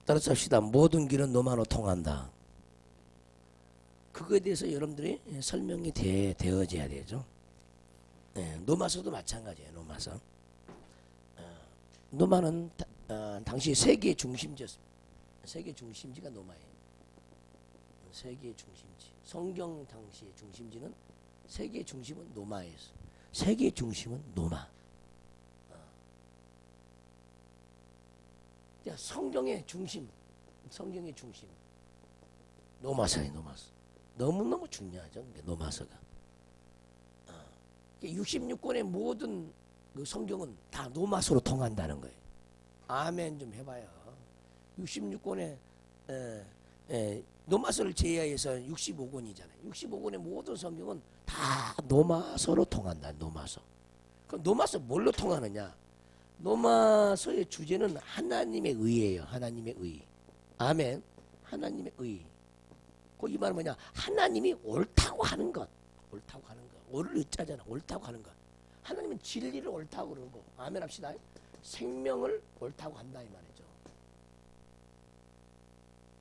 따라서 합시다. 모든 길은 노마로 통한다. 그거에 대해서 여러분들이 설명이 되어져야 되죠. 네, 노마서도 마찬가지예요. 노마서. 노마는 당시 세계의 중심지였습니다. 세계 중심지가 노마예요. 세계의 중심지. 성경 당시의 중심지는 세계의 중심은 노마였어요. 세계의 중심은 노마. 성경의 중심, 성경의 중심. 노마서예요, 노마서. 너무너무 중요하죠, 노마서가. 66권의 모든 그 성경은 다 노마서로 통한다는 거예요. 아멘 좀 해봐요. 66권의 노마서를 제외해서 65권이잖아요. 65권의 모든 성경은 다 노마서로 통한다. 노마서. 그럼 노마서 뭘로 통하느냐? 노마서의 주제는 하나님의 의예요. 하나님의 의. 아멘. 하나님의 의. 그 이 말은 뭐냐? 하나님이 옳다고 하는 것. 옳다고 하는 것. 옳을 의자잖아. 옳다고 하는 것. 하나님은 진리를 옳다고 그러고, 아멘 합시다. 생명을 옳다고 한다 이 말이죠.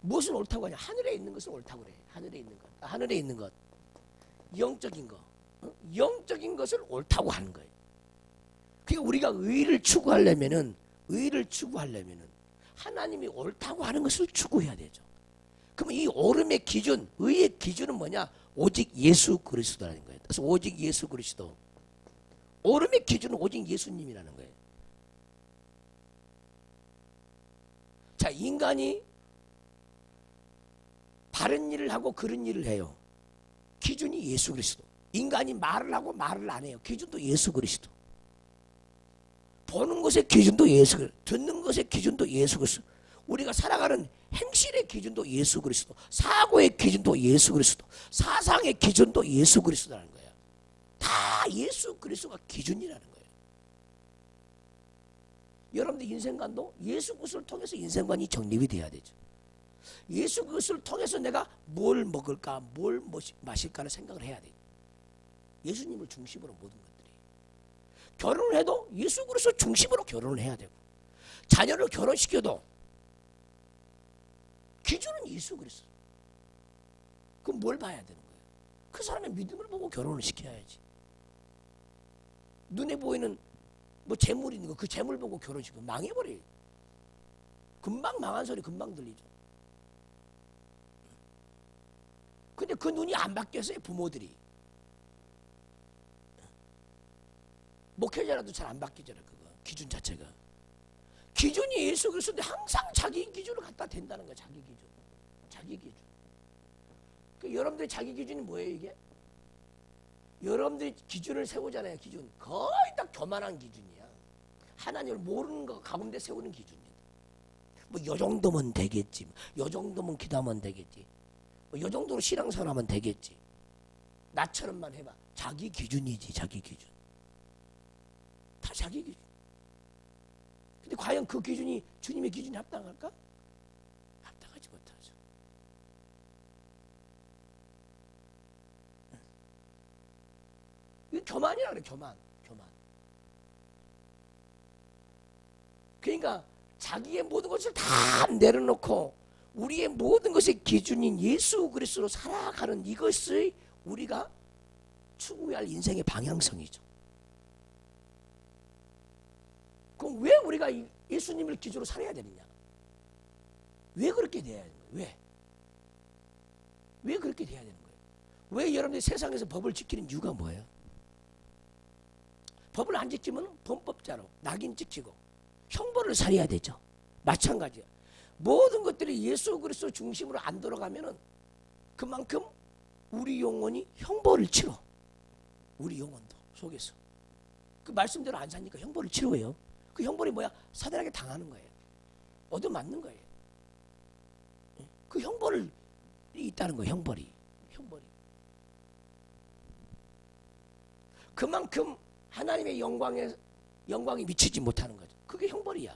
무엇을 옳다고 하냐? 하늘에 있는 것을 옳다고 그래. 하늘에 있는 것. 하늘에 있는 것. 영적인 것. 영적인 것을 옳다고 하는 거예요. 그러니까 우리가 의를 추구하려면은 하나님이 옳다고 하는 것을 추구해야 되죠. 그러면 이 옳음의 기준, 의의 기준은 뭐냐? 오직 예수 그리스도라는 거예요. 그래서 오직 예수 그리스도. 옳음의 기준은 오직 예수님이라는 거예요. 자, 인간이 바른 일을 하고 그런 일을 해요. 기준이 예수 그리스도. 인간이 말을 하고 말을 안 해요. 기준도 예수 그리스도. 보는 것의 기준도 예수 그리스도. 듣는 것의 기준도 예수 그리스도. 우리가 살아가는 행실의 기준도 예수 그리스도. 사고의 기준도 예수 그리스도. 사상의 기준도 예수 그리스도라는 거예요. 다 예수 그리스도가 기준이라는 거예요. 여러분들 인생관도 예수 그리스도를 통해서 인생관이 정립이 돼야 되죠. 예수 그리스도를 통해서 내가 뭘 먹을까, 뭘 마실까를 생각을 해야 돼요. 예수님을 중심으로 모든 것들이. 결혼을 해도 예수 그리스도 중심으로 결혼을 해야 되고, 자녀를 결혼시켜도 기준은 예수 그리스도. 그럼 뭘 봐야 되는 거예요? 그 사람의 믿음을 보고 결혼을 시켜야지. 눈에 보이는 뭐 재물 있는 거, 그 재물 보고 결혼시키면 망해버려요. 금방 망한 소리 금방 들리죠. 근데 그 눈이 안 바뀌었어요, 부모들이. 목회자라도 잘 안 바뀌잖아, 그거. 기준 자체가. 기준이 예수 그리스도인데 항상 자기 기준을 갖다 댄다는 거야, 자기 기준. 자기 기준. 그 여러분들의 자기 기준이 뭐예요, 이게? 여러분들이 기준을 세우잖아요, 기준. 거의 다 교만한 기준이야. 하나님을 모르는 거 가운데 세우는 기준이야. 뭐, 요 정도면 되겠지. 요 정도면 기도하면 되겠지. 뭐, 요 정도로 신앙생활하면 되겠지. 나처럼만 해봐. 자기 기준이지, 자기 기준. 다 자기 기준. 근데 과연 그 기준이 주님의 기준에 합당할까? 합당하지 못하죠. 이거 교만이라 그래, 교만. 그러니까 자기의 모든 것을 다 내려놓고 우리의 모든 것의 기준인 예수 그리스도로 살아가는 이것이 우리가 추구해야 할 인생의 방향성이죠. 그럼 왜 우리가 예수님을 기준으로 살아야 되느냐? 왜 그렇게 돼야 되는 거예요? 왜 그렇게 돼야 되는 거예요? 왜 여러분들이 세상에서 법을 지키는 이유가 뭐예요? 법을 안 지키면 범법자로 낙인 찍히고 형벌을 살해야 되죠. 마찬가지야. 모든 것들이 예수 그리스도 중심으로 안 돌아가면은 그만큼 우리 영혼이 형벌을 치러. 우리 영혼도 속에서. 그 말씀대로 안 사니까 형벌을 치러요. 그 형벌이 뭐야? 사단에게 당하는 거예요. 얻어맞는 거예요. 그 형벌이 있다는 거예요. 형벌이. 그만큼 하나님의 영광이 미치지 못하는 거죠. 그게 형벌이야.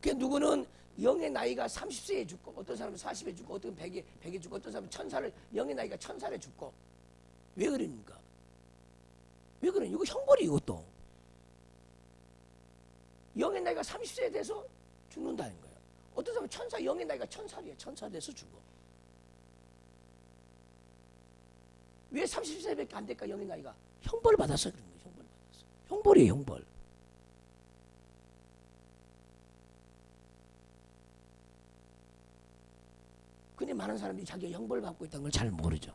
그 누구는 영의 나이가 30세에 죽고, 어떤 사람은 40에 죽고, 어떤 100에 죽고, 어떤 사람은 영의 나이가 1000살에 죽고. 왜 그러니까? 왜 그러냐? 이거 형벌이 이것도. 영의 나이가 30세에 돼서 죽는다는 거예요. 어떤 사람은 천사 영의 나이가 1000살이에요. 1000살 돼서 죽어. 왜 30세밖에 안 될까? 영의 나이가 형벌 받아서 그런 거예요. 형벌 받아서. 형벌이에요. 형벌. 근데 많은 사람들이 자기가 형벌 받고 있다는 걸 잘 모르죠.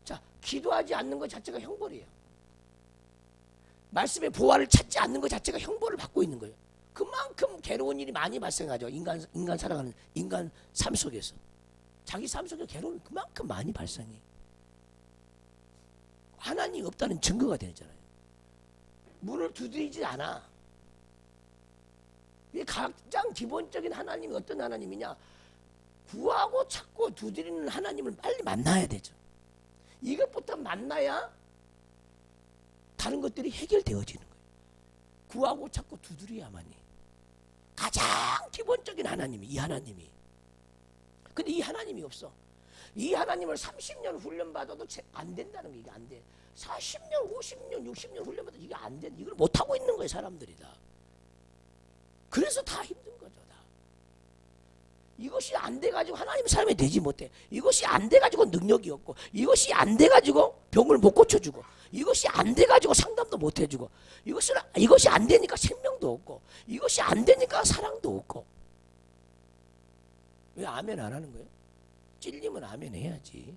자, 기도하지 않는 것 자체가 형벌이에요. 말씀의 보화를 찾지 않는 것 자체가 형벌을 받고 있는 거예요. 그만큼 괴로운 일이 많이 발생하죠. 인간 살아가는 인간 삶 속에서. 자기 삶 속에 괴로움이 그만큼 많이 발생해. 하나님이 없다는 증거가 되잖아요. 문을 두드리지 않아. 이 가장 기본적인 하나님이 어떤 하나님이냐? 구하고 찾고 두드리는 하나님을 빨리 만나야 되죠. 이것부터 만나야 다른 것들이 해결되어지는 거예요. 구하고 찾고 두드려야만이. 가장 기본적인 하나님이 이 하나님이. 근데 이 하나님이 없어. 이 하나님을 30년 훈련받아도 안 된다는 게 이게 안 돼. 40년, 50년, 60년 훈련받아도 이게 안 돼. 이걸 못하고 있는 거예요, 사람들이 다. 그래서 다 힘든 거죠, 다. 이것이 안 돼가지고 하나님 삶에 되지 못해. 이것이 안 돼가지고 능력이 없고, 이것이 안 돼가지고 병을 못 고쳐주고, 이것이 안 돼가지고 상담도 못 해주고, 이것이 안 되니까 생명도 없고, 이것이 안 되니까 사랑도 없고. 왜 아멘 안 하는 거예요? 찔리면 아멘 해야지.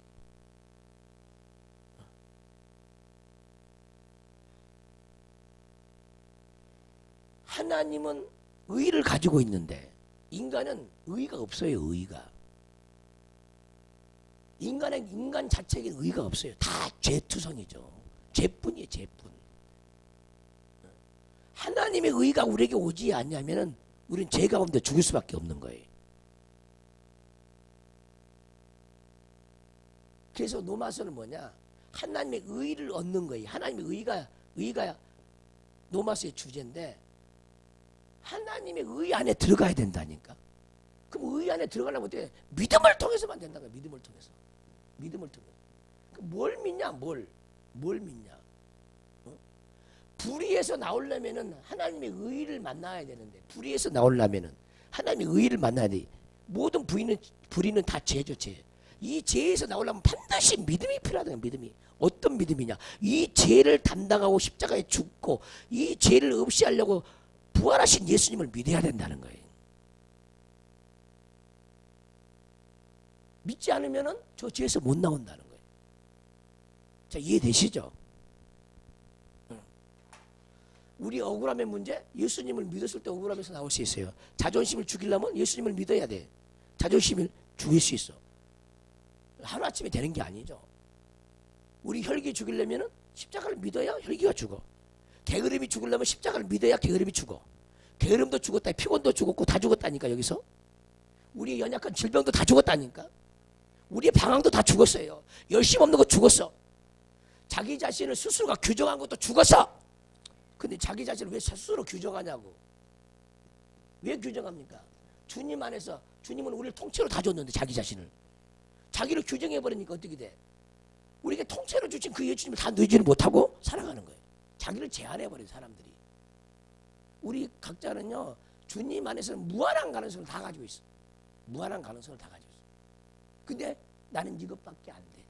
하나님은 의를 가지고 있는데 인간은 의가 없어요. 의가. 인간 자체에게 의가 없어요. 다 죄투성이죠. 죄뿐이에요. 죄뿐. 하나님의 의가 우리에게 오지 않냐면은 우리는 죄 가운데 죽을 수밖에 없는 거예요. 그래서 노마서는 뭐냐? 하나님의 의를 얻는 거예요. 하나님의 의가 노마서의 주제인데 하나님의 의 안에 들어가야 된다니까. 그럼 의 안에 들어가려면 어떻게? 믿음을 통해서만 된다는 거야. 믿음을 통해서. 믿음을 통해서. 뭘 믿냐? 뭘 믿냐? 불의에서 나오려면은 하나님의 의를 만나야 되는데 불의에서 나오려면은 하나님의 의를 만나야 돼. 모든 불의는 다 죄죠. 죄. 이 죄에서 나오려면 반드시 믿음이 필요하다는 믿음이. 어떤 믿음이냐? 이 죄를 담당하고 십자가에 죽고 이 죄를 없이 하려고 부활하신 예수님을 믿어야 된다는 거예요. 믿지 않으면 저 죄에서 못 나온다는 거예요. 자, 이해되시죠? 우리 억울함의 문제, 예수님을 믿었을 때 억울함에서 나올 수 있어요. 자존심을 죽이려면 예수님을 믿어야 돼. 자존심을 죽일 수 있어. 하루아침에 되는 게 아니죠. 우리 혈기 죽이려면 십자가를 믿어야 혈기가 죽어. 게으름이 죽으려면 십자가를 믿어야 게으름이 죽어. 게으름도 죽었다. 피곤도 죽었고 다 죽었다니까 여기서. 우리의 연약한 질병도 다 죽었다니까. 우리의 방황도 다 죽었어요. 열심 없는 거 죽었어. 자기 자신을 스스로가 규정한 것도 죽었어. 근데 자기 자신을 왜 스스로 규정하냐고. 왜 규정합니까? 주님 안에서 주님은 우리를 통째로 다 줬는데 자기 자신을. 자기를 규정해버리니까 어떻게 돼? 우리에게 통째로 주신 그 예수님을 다 누리지를 못하고 살아가는 거예요. 자기를 제한해버린 사람들이. 우리 각자는요. 주님 안에서는 무한한 가능성을 다 가지고 있어. 무한한 가능성을 다 가지고 있어. 근데 나는 이것밖에 안 돼.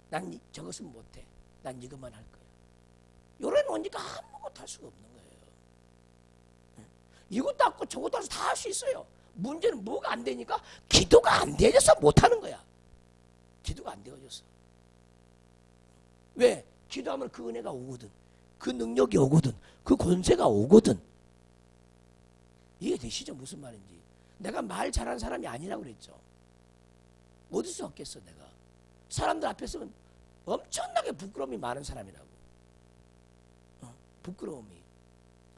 난 저것은 못해. 난 이것만 할 거야. 요런 오니까 아무것도 할 수가 없는 거예요. 이것도 하고 저것도 해서 다 할 수 있어요. 문제는 뭐가 안 되니까 기도가 안 되어져서 못하는 거야. 기도가 안 되어졌어. 왜? 기도하면 그 은혜가 오거든. 그 능력이 오거든. 그 권세가 오거든. 이해되시죠? 무슨 말인지. 내가 말 잘하는 사람이 아니라고 그랬죠. 어디서 얻겠어 내가. 사람들 앞에서는 엄청나게 부끄러움이 많은 사람이라고. 부끄러움이.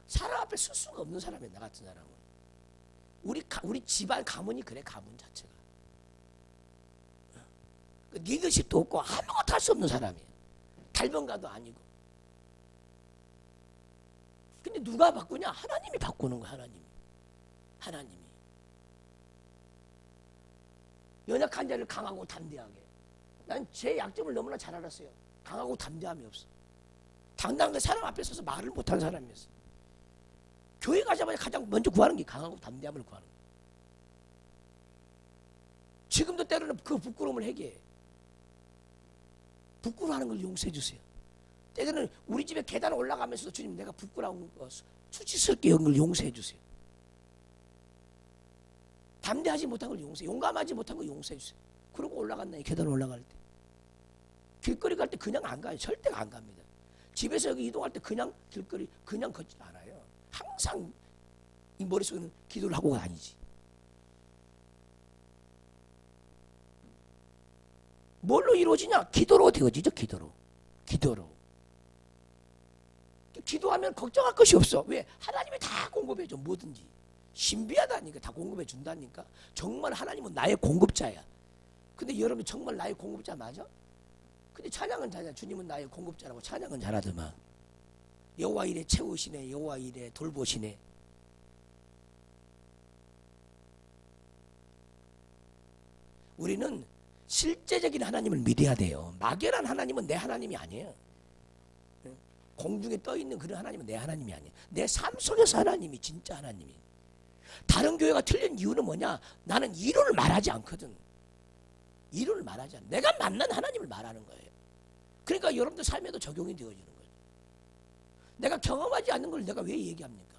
사람 앞에 쓸 수가 없는 사람이야. 나 같은 사람은. 우리 집안 가문이 그래. 가문 자체가. 리더십도 없고 아무것도 할 수 없는 사람이에요. 달변가도 아니고. 근데 누가 바꾸냐? 하나님이 바꾸는 거야. 하나님이. 연약한 자를 강하고 담대하게. 난 제 약점을 너무나 잘 알았어요. 강하고 담대함이 없어. 당당하게 사람 앞에 서서 말을 못한 사람이었어. 교회 가자마자 가장 먼저 구하는 게 강하고 담대함을 구하는 거예요. 지금도 때로는 그 부끄러움을 해결해. 부끄러워하는 걸 용서해 주세요. 때로는 우리 집에 계단 올라가면서도 주님 내가 부끄러운 거 수치스럽게 한 걸 용서해 주세요. 담대하지 못한 걸 용서해, 용감하지 못한 걸 용서해 주세요. 그러고 올라갔나요? 계단 올라갈 때. 길거리 갈 때 그냥 안 가요. 절대 안 갑니다. 집에서 여기 이동할 때 그냥 길거리 그냥 걷지 않아요. 항상 이 머릿속에는 기도를 하고 다니지. 뭘로 이루어지냐? 기도로 되어지죠. 기도로. 기도하면 걱정할 것이 없어. 왜? 하나님이 다 공급해줘. 뭐든지. 신비하다니까. 다 공급해 준다니까. 정말 하나님은 나의 공급자야. 근데 여러분 정말 나의 공급자 맞아? 근데 찬양은 잘하잖아. 주님은 나의 공급자라고 찬양은 잘하더만. 여호와 이래 채우시네. 여호와 이래 돌보시네. 우리는 실제적인 하나님을 믿어야 돼요. 막연한 하나님은 내 하나님이 아니에요. 공중에 떠있는 그런 하나님은 내 하나님이 아니에요. 내 삶 속에서 하나님이 진짜 하나님이에요. 다른 교회가 틀린 이유는 뭐냐? 나는 이론을 말하지 않거든. 이론을 말하지 않아. 내가 만난 하나님을 말하는 거예요. 그러니까 여러분들 삶에도 적용이 되어지는 거예요. 내가 경험하지 않는 걸 내가 왜 얘기합니까?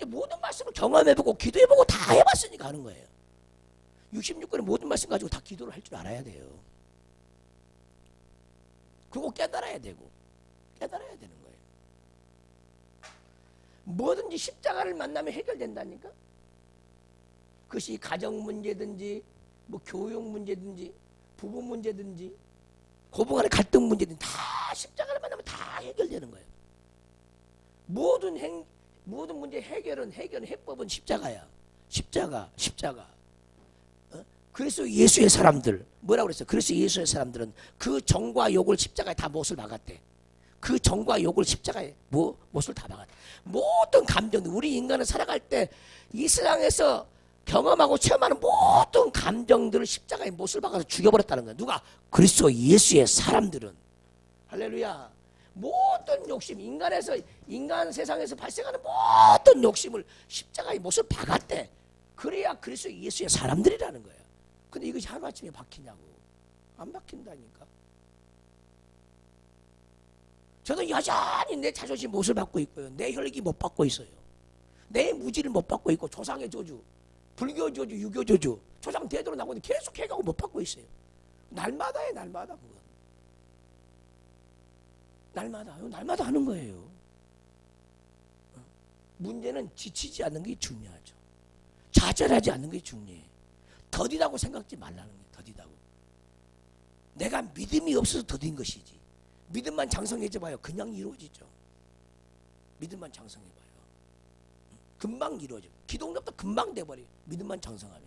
모든 말씀을 경험해보고 기도해보고 다 해봤으니까 하는 거예요. 66권의 모든 말씀 가지고 다 기도를 할 줄 알아야 돼요. 그리고 깨달아야 되고 깨달아야 되는 거예요. 뭐든지 십자가를 만나면 해결된다니까. 그것이 가정 문제든지 뭐 교육 문제든지 부부 문제든지 고부간의 갈등 문제든지 다 십자가를 만나면 다 해결되는 거예요. 모든 문제 해결은 해법은 십자가야. 십자가. 그래서 예수의 사람들 뭐라고 그랬어요? 그래서 예수의 사람들은 그 정과 욕을 십자가에 다 못을 박았대. 그 정과 욕을 십자가에 못을 다 박았대. 모든 감정들 우리 인간은 살아갈 때 이 세상에서 경험하고 체험하는 모든 감정들을 십자가에 못을 박아서 죽여버렸다는 거야. 누가? 그리스도 예수의 사람들은. 할렐루야. 모든 욕심 인간 세상에서 발생하는 모든 욕심을 십자가에 못을 박았대. 그래야 그리스도 예수의 사람들이라는 거야. 근데 이것이 하루아침에 박히냐고. 안 박힌다니까. 저도 여전히 내 자존심 못을 받고 있고요. 내 혈기 못 받고 있어요. 내 무지를 못 받고 있고 조상의 저주, 불교 저주, 유교 저주, 조상 대대로 나오는데 계속 해가고 못 받고 있어요. 날마다 해, 날마다 그거. 날마다 하는 거예요. 문제는 지치지 않는 게 중요하죠. 좌절하지 않는 게 중요해. 더디다고 생각지 말라는 거예요. 더디다고. 내가 믿음이 없어서 더딘 것이지. 믿음만 장성해져봐요. 그냥 이루어지죠. 믿음만 장성해봐요. 금방 이루어져. 기도응답도 금방 돼버려요. 믿음만 장성하면.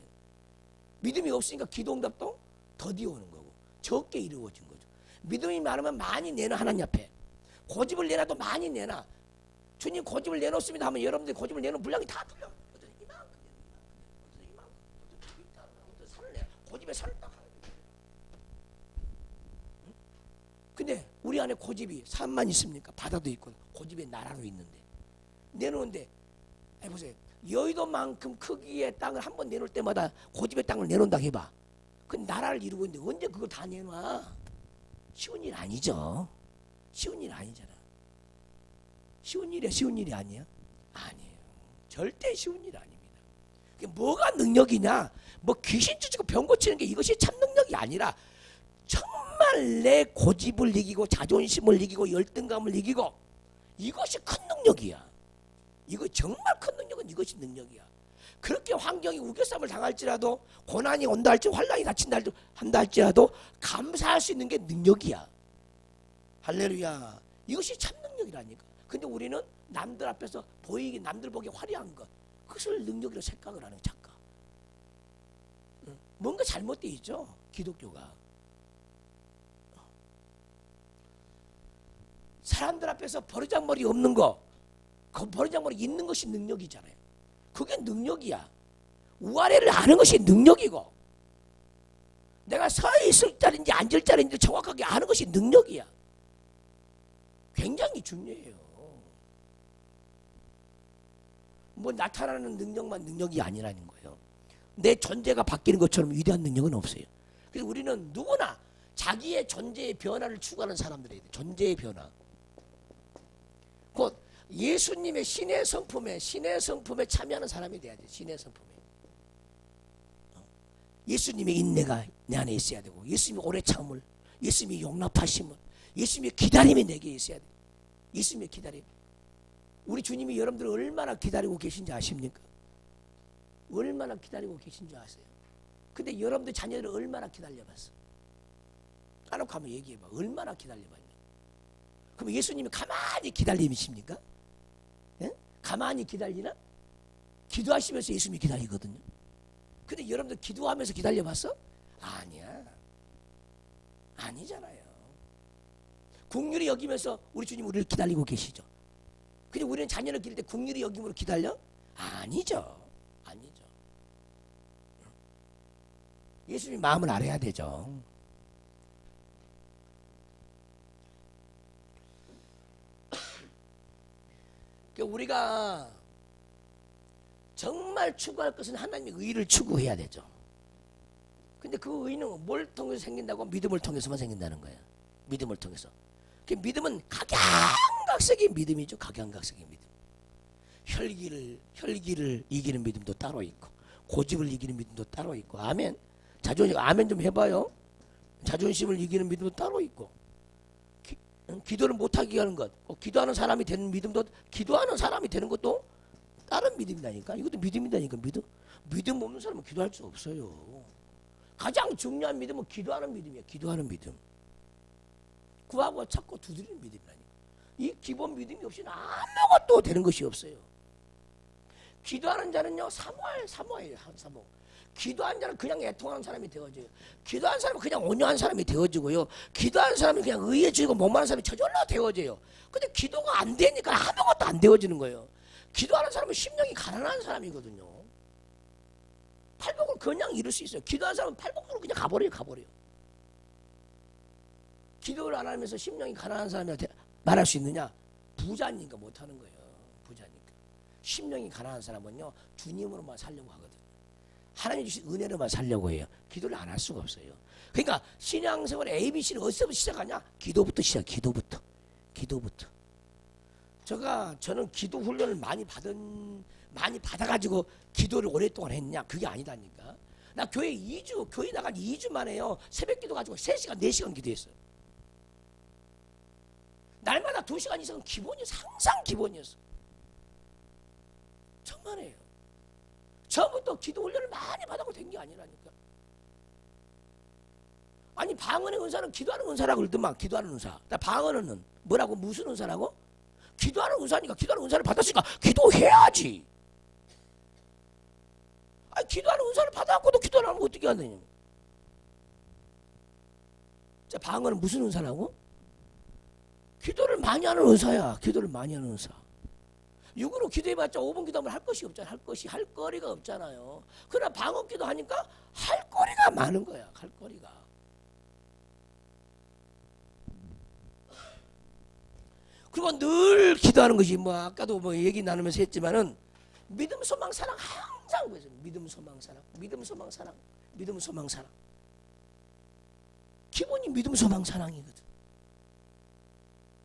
믿음이 없으니까 기도응답도 더디 오는 거고 적게 이루어진 거죠. 믿음이 많으면 많이 내놔. 하나님 앞에 고집을 내놔도 많이 내놔. 주님 고집을 내놓습니다 하면 여러분들이 고집을 내놓은 분량이 다 틀려. 고집에 살을 딱 하는 거예요. 근데 우리 안에 고집이 산만 있습니까? 바다도 있고 고집의 나라로 있는데 내놓는데 해보세요. 여의도만큼 크기의 땅을 한 번 내놓을 때마다 고집의 땅을 내놓는다 해봐. 그 나라를 이루고 있는데 언제 그걸 다 내놔? 쉬운 일 아니죠. 쉬운 일 아니잖아. 쉬운 일이 아니야? 아니에요. 절대 쉬운 일 아닙니다. 뭐가 능력이냐? 뭐 귀신 쫓고 병 고치는 게 이것이 참 능력이 아니라 정말 내 고집을 이기고 자존심을 이기고 열등감을 이기고 이것이 큰 능력이야. 이거 정말 큰 능력은 이것이 능력이야. 그렇게 환경이 우겨쌈을 당할지라도 고난이 온다 할지 환란이 한다 할지라도 감사할 수 있는 게 능력이야. 할렐루야. 이것이 참 능력이라니까. 근데 우리는 남들 앞에서 보이기 남들 보기 화려한 것 그것을 능력으로 생각을 하는 착각. 뭔가 잘못되어 있죠. 기독교가. 사람들 앞에서 버르장머리 없는 거 그 버르장머리 있는 것이 능력이잖아요. 그게 능력이야. 우아래를 아는 것이 능력이고 내가 서 있을 자리인지 앉을 자리인지 정확하게 아는 것이 능력이야. 굉장히 중요해요. 뭐 나타나는 능력만 능력이 아니라는 거예요. 내 존재가 바뀌는 것처럼 위대한 능력은 없어요. 그래서 우리는 누구나 자기의 존재의 변화를 추구하는 사람들이에요. 존재의 변화. 곧 예수님의 신의 성품에 참여하는 사람이 돼야 돼. 신의 성품에. 예수님의 인내가 내 안에 있어야 되고, 예수님의 오래 참을, 예수님의 용납하심을, 예수님의 기다림이 내게 있어야 돼. 예수님의 기다림. 우리 주님이 여러분들을 얼마나 기다리고 계신지 아십니까? 얼마나 기다리고 계신지 아세요? 근데 여러분들 자녀들을 얼마나 기다려봤어? 까놓고 한번 얘기해봐. 얼마나 기다려봤냐? 그럼 예수님이 가만히 기다림이십니까? 예? 가만히 기다리나? 기도하시면서 예수님이 기다리거든요. 근데 여러분들 기도하면서 기다려봤어? 아니야. 아니잖아요. 긍휼히 여기면서 우리 주님 우리를 기다리고 계시죠. 근데 우리는 자녀를 기를 때 긍휼히 여김으로 기다려? 아니죠. 아니죠. 예수님 마음을 알아야 되죠. 우리가 정말 추구할 것은 하나님의 의를 추구해야 되죠. 근데 그 의는 뭘 통해서 생긴다고? 믿음을 통해서만 생긴다는 거예요. 믿음을 통해서. 그 믿음은 각양각색의 믿음이죠. 각양각색의 믿음. 혈기를 이기는 믿음도 따로 있고, 고집을 이기는 믿음도 따로 있고, 아멘. 아멘 좀 해봐요. 자존심을 이기는 믿음도 따로 있고, 기도를 못하게 하는 것, 기도하는 사람이 되는 믿음도, 기도하는 사람이 되는 것도 다른 믿음이다니까. 이것도 믿음이다니까. 믿음 없는 사람은 기도할 수 없어요. 가장 중요한 믿음은 기도하는 믿음이에요. 기도하는 믿음. 구하고 찾고 두드리는 믿음이라니까. 이 기본 믿음이 없이는 아무것도 되는 것이 없어요. 기도하는 자는요, 사모예요. 기도하는 자는 그냥 애통하는 사람이 되어져요. 기도하는 사람은 그냥 온유한 사람이 되어지고요. 기도하는 사람은 그냥 의해지고 목마른 사람이 저절로 되어져요. 근데 기도가 안 되니까 아무것도 안 되어지는 거예요. 기도하는 사람은 심령이 가난한 사람이거든요. 팔복을 그냥 이룰 수 있어요. 기도하는 사람은 팔복으로 그냥 가버려요. 기도를 안 하면서 심령이 가난한 사람한테 말할 수 있느냐? 부자니까 못하는 거예요. 부자니까. 심령이 가난한 사람은요, 주님으로만 살려고 하거든요. 하나님 주신 은혜로만 살려고 해요. 기도를 안 할 수가 없어요. 그러니까 신앙생활의 ABC는 어디서부터 시작하냐? 기도부터 시작. 기도부터. 저는 기도 훈련을 많이 받아가지고 기도를 오랫동안 했냐? 그게 아니다니까. 나 교회 나간 2주 만에요. 새벽 기도 가지고 3시간, 4시간 기도했어요. 날마다 2시간 이상은 기본이었어. 항상 기본이었어. 정말이에요. 처음부터 기도 훈련을 많이 받아고 된 게 아니라니까. 아니, 방언의 은사는 기도하는 은사라고 그러더만. 기도하는 은사. 나 방언은 뭐라고? 무슨 은사라고? 기도하는 은사니까. 기도하는 은사를 받았으니까 기도해야지. 아니, 기도하는 은사를 받아갖고도 기도를 하면 어떻게 하느냐. 자, 방언은 무슨 은사라고? 기도를 많이 하는 은사야. 기도를 많이 하는 은사. 육으로 기도해봤자 5분 기도하면 할 것이 없잖아요. 할 거리가 없잖아요. 그러나 방언 기도하니까 할 거리가 많은 거야. 할 거리가. 그리고 늘 기도하는 것이 아까도 얘기 나누면서 했지만은 믿음, 소망, 사랑 항상 그래서 믿음, 소망, 사랑. 기본이 믿음, 소망, 사랑이거든.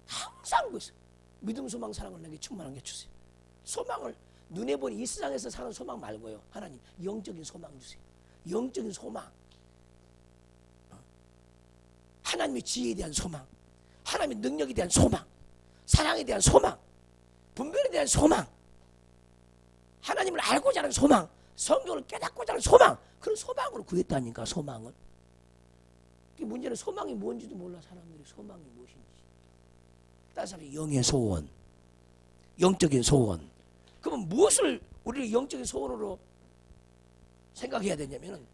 항상 그래서 믿음, 소망, 사랑을 내게 충만한 게 주세요. 소망을 눈에 보니 이 세상에서 사는 소망 말고요. 하나님 영적인 소망 주세요. 영적인 소망. 하나님의 지혜에 대한 소망, 하나님의 능력에 대한 소망, 사랑에 대한 소망, 분별에 대한 소망, 하나님을 알고자 하는 소망, 성경을 깨닫고자 하는 소망. 그런 소망으로 구했다니까. 소망을. 문제는 소망이 뭔지도 몰라. 사람들이 소망이 무엇인지. 다른 사람이 영의 소원, 영적인 소원. 그러면 무엇을 우리를 영적인 소원으로 생각해야 되냐면은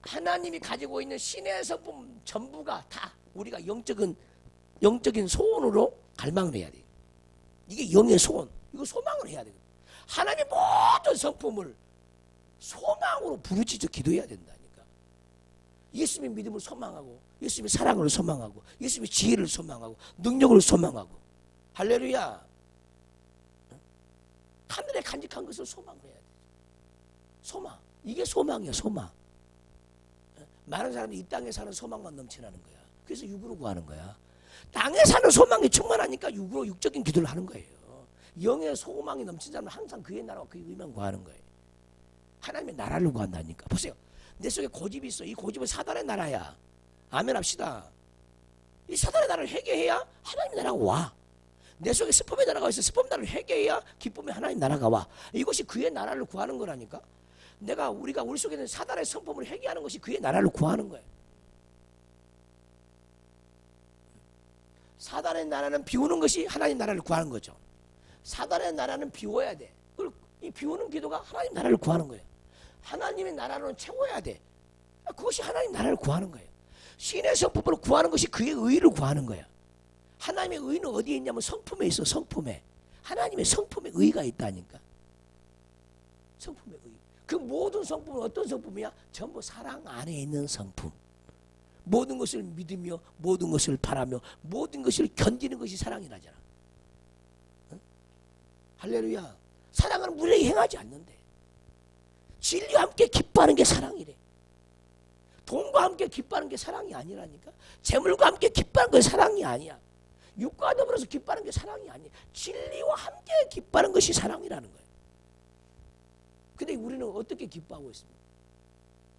하나님이 가지고 있는 신의 성품 전부가 다 우리가 영적인 소원으로 갈망을 해야 돼. 이게 영의 소원. 이거 소망을 해야 되거든. 하나님의 모든 성품을 소망으로 부르짖어 기도해야 된다니까. 예수님의 믿음을 소망하고, 예수님의 사랑을 소망하고, 예수님의 지혜를 소망하고, 능력을 소망하고. 할렐루야. 하늘에 간직한 것을 소망을 해야 돼. 소망. 이게 소망이야, 소망. 많은 사람들이 이 땅에 사는 소망만 넘쳐나는 거야. 그래서 육으로 구하는 거야. 땅에 사는 소망이 충만하니까 육으로 육적인 기도를 하는 거예요. 영의 소망이 넘친 사람은 항상 그의 나라와 그의 의만 구하는 거예요. 하나님의 나라를 구한다니까. 보세요. 내 속에 고집이 있어. 이 고집은 사단의 나라야. 아멘 합시다. 이 사단의 나라를 회개해야 하나님의 나라가 와. 내 속에 스폼의 나라가 있어. 스폼 나라를 회개해야 기쁨의 하나님 나라가 와. 이것이 그의 나라를 구하는 거라니까. 우리가 우리 속에 있는 사단의 성품을 회개하는 것이 그의 나라를 구하는 거예요. 사단의 나라는 비우는 것이 하나님 나라를 구하는 거죠. 사단의 나라는 비워야 돼. 이 비우는 기도가 하나님 나라를 구하는 거예요. 하나님의 나라로 채워야 돼. 그것이 하나님 나라를 구하는 거예요. 신의 성품으로 구하는 것이 그의 의를 구하는 거예요. 하나님의 의는 어디에 있냐면 성품에 있어. 성품에. 하나님의 성품에 의가 있다니까. 성품의 의. 그 모든 성품은 어떤 성품이야? 전부 사랑 안에 있는 성품. 모든 것을 믿으며 모든 것을 바라며 모든 것을 견디는 것이 사랑이라잖아. 응? 할렐루야. 사랑은 무례히 행하지 않는데 진리와 함께 기뻐하는 게 사랑이래. 돈과 함께 기뻐하는 게 사랑이 아니라니까. 재물과 함께 기뻐하는 게 사랑이 아니야. 육과 더불어서 기뻐하는 게 사랑이 아니야. 진리와 함께 기뻐하는 것이 사랑이라는 거예요. 근데 우리는 어떻게 기뻐하고 있습니까?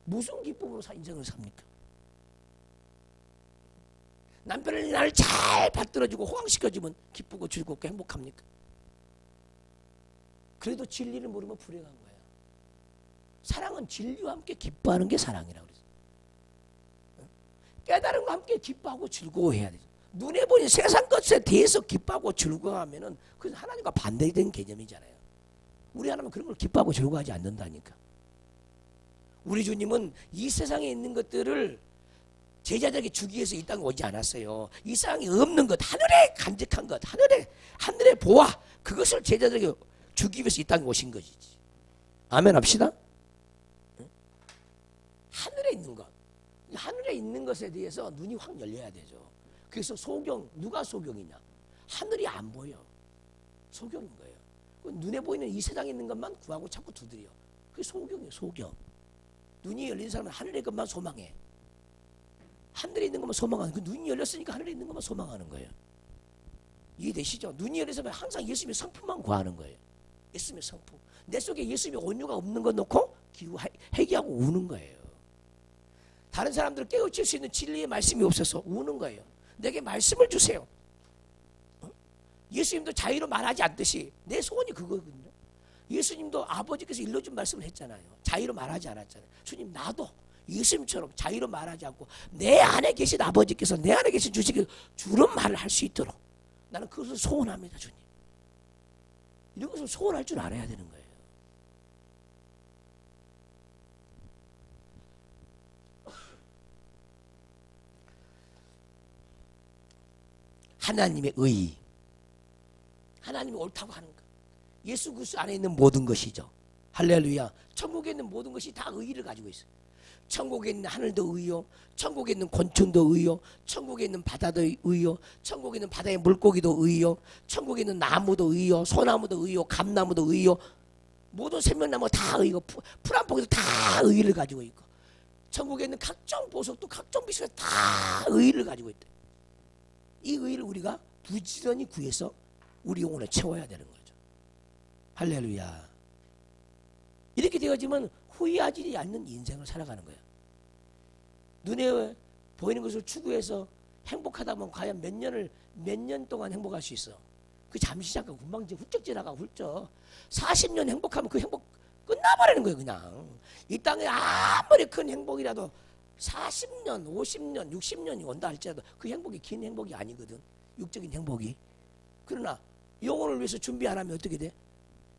무슨 기쁨으로 인생을 삽니까? 남편이 나를 잘 받들어주고 호강시켜주면 기쁘고 즐겁고 행복합니까? 그래도 진리를 모르면 불행한 거야. 사랑은 진리와 함께 기뻐하는 게 사랑이라고 그랬어. 깨달음과 함께 기뻐하고 즐거워해야 돼. 눈에 보이는 세상 것에 대해서 기뻐하고 즐거워하면은 그건 하나님과 반대된 개념이잖아요. 우리 하나님은 그런 걸 기뻐하고 즐거워하지 않는다니까. 우리 주님은 이 세상에 있는 것들을 제자들에게 주기 위해서 이 땅에 오지 않았어요. 이 세상에 없는 것, 하늘에 간직한 것, 하늘의 보화, 그것을 제자들에게 주기 위해서 이 땅에 오신 것이지. 아멘 합시다. 하늘에 있는 것, 하늘에 있는 것에 대해서 눈이 확 열려야 되죠. 그래서 소경, 누가 소경이냐? 하늘이 안 보여. 소경인 거예요. 눈에 보이는 이 세상에 있는 것만 구하고 자꾸 두드려. 그게 소경이에요, 소경. 눈이 열린 사람은 하늘의 것만 소망해. 하늘에 있는 것만 소망하는, 그 눈이 열렸으니까 하늘에 있는 것만 소망하는 거예요. 이해되시죠? 눈이 열린 사람은 항상 예수님의 성품만 구하는 거예요. 예수님의 성품. 내 속에 예수님의 온유가 없는 것 놓고 회개하고 우는 거예요. 다른 사람들을 깨우칠 수 있는 진리의 말씀이 없어서 우는 거예요. 내게 말씀을 주세요. 예수님도 자유로 말하지 않듯이 내 소원이 그거거든요. 예수님도 아버지께서 일러준 말씀을 했잖아요. 자유로 말하지 않았잖아요. 주님, 나도 예수님처럼 자유로 말하지 않고 내 안에 계신 아버지께서 내 안에 계신 주시께서 주는 말을 할 수 있도록 나는 그것을 소원합니다. 주님, 이런 것을 소원할 줄 알아야 되는 거예요. 하나님의 의, 하나님이 옳다고 하는 것, 예수 그리스도 안에 있는 모든 것이죠. 할렐루야. 천국에 있는 모든 것이 다 의의를 가지고 있어요. 천국에 있는 하늘도 의요, 천국에 있는 곤충도 의요, 천국에 있는 바다도 의요, 천국에 있는 바다의 물고기도 의요, 천국에 있는 나무도 의요, 소나무도 의요, 감나무도 의요, 모든 생명나무 다 의고, 풀 한 포기도 다 의를 가지고 있고, 천국에 있는 각종 보석도 각종 빛이 다 의를 가지고 있다. 이 의를 우리가 부지런히 구해서 우리 영혼에 채워야 되는 거죠. 할렐루야. 이렇게 되어지면 후회하지 않는 인생을 살아가는 거예요. 눈에 보이는 것을 추구해서 행복하다 보면 과연 몇 년 동안 행복할 수 있어? 그 잠시 잠깐 금방 훌쩍 지나가 훌쩍. 40년 행복하면 그 행복 끝나버리는 거예요. 그냥 이 땅에 아무리 큰 행복이라도 40년, 50년, 60년이 온다 할지라도 그 행복이 긴 행복이 아니거든. 육적인 행복이. 그러나 영혼을 위해서 준비 안 하면 어떻게 돼?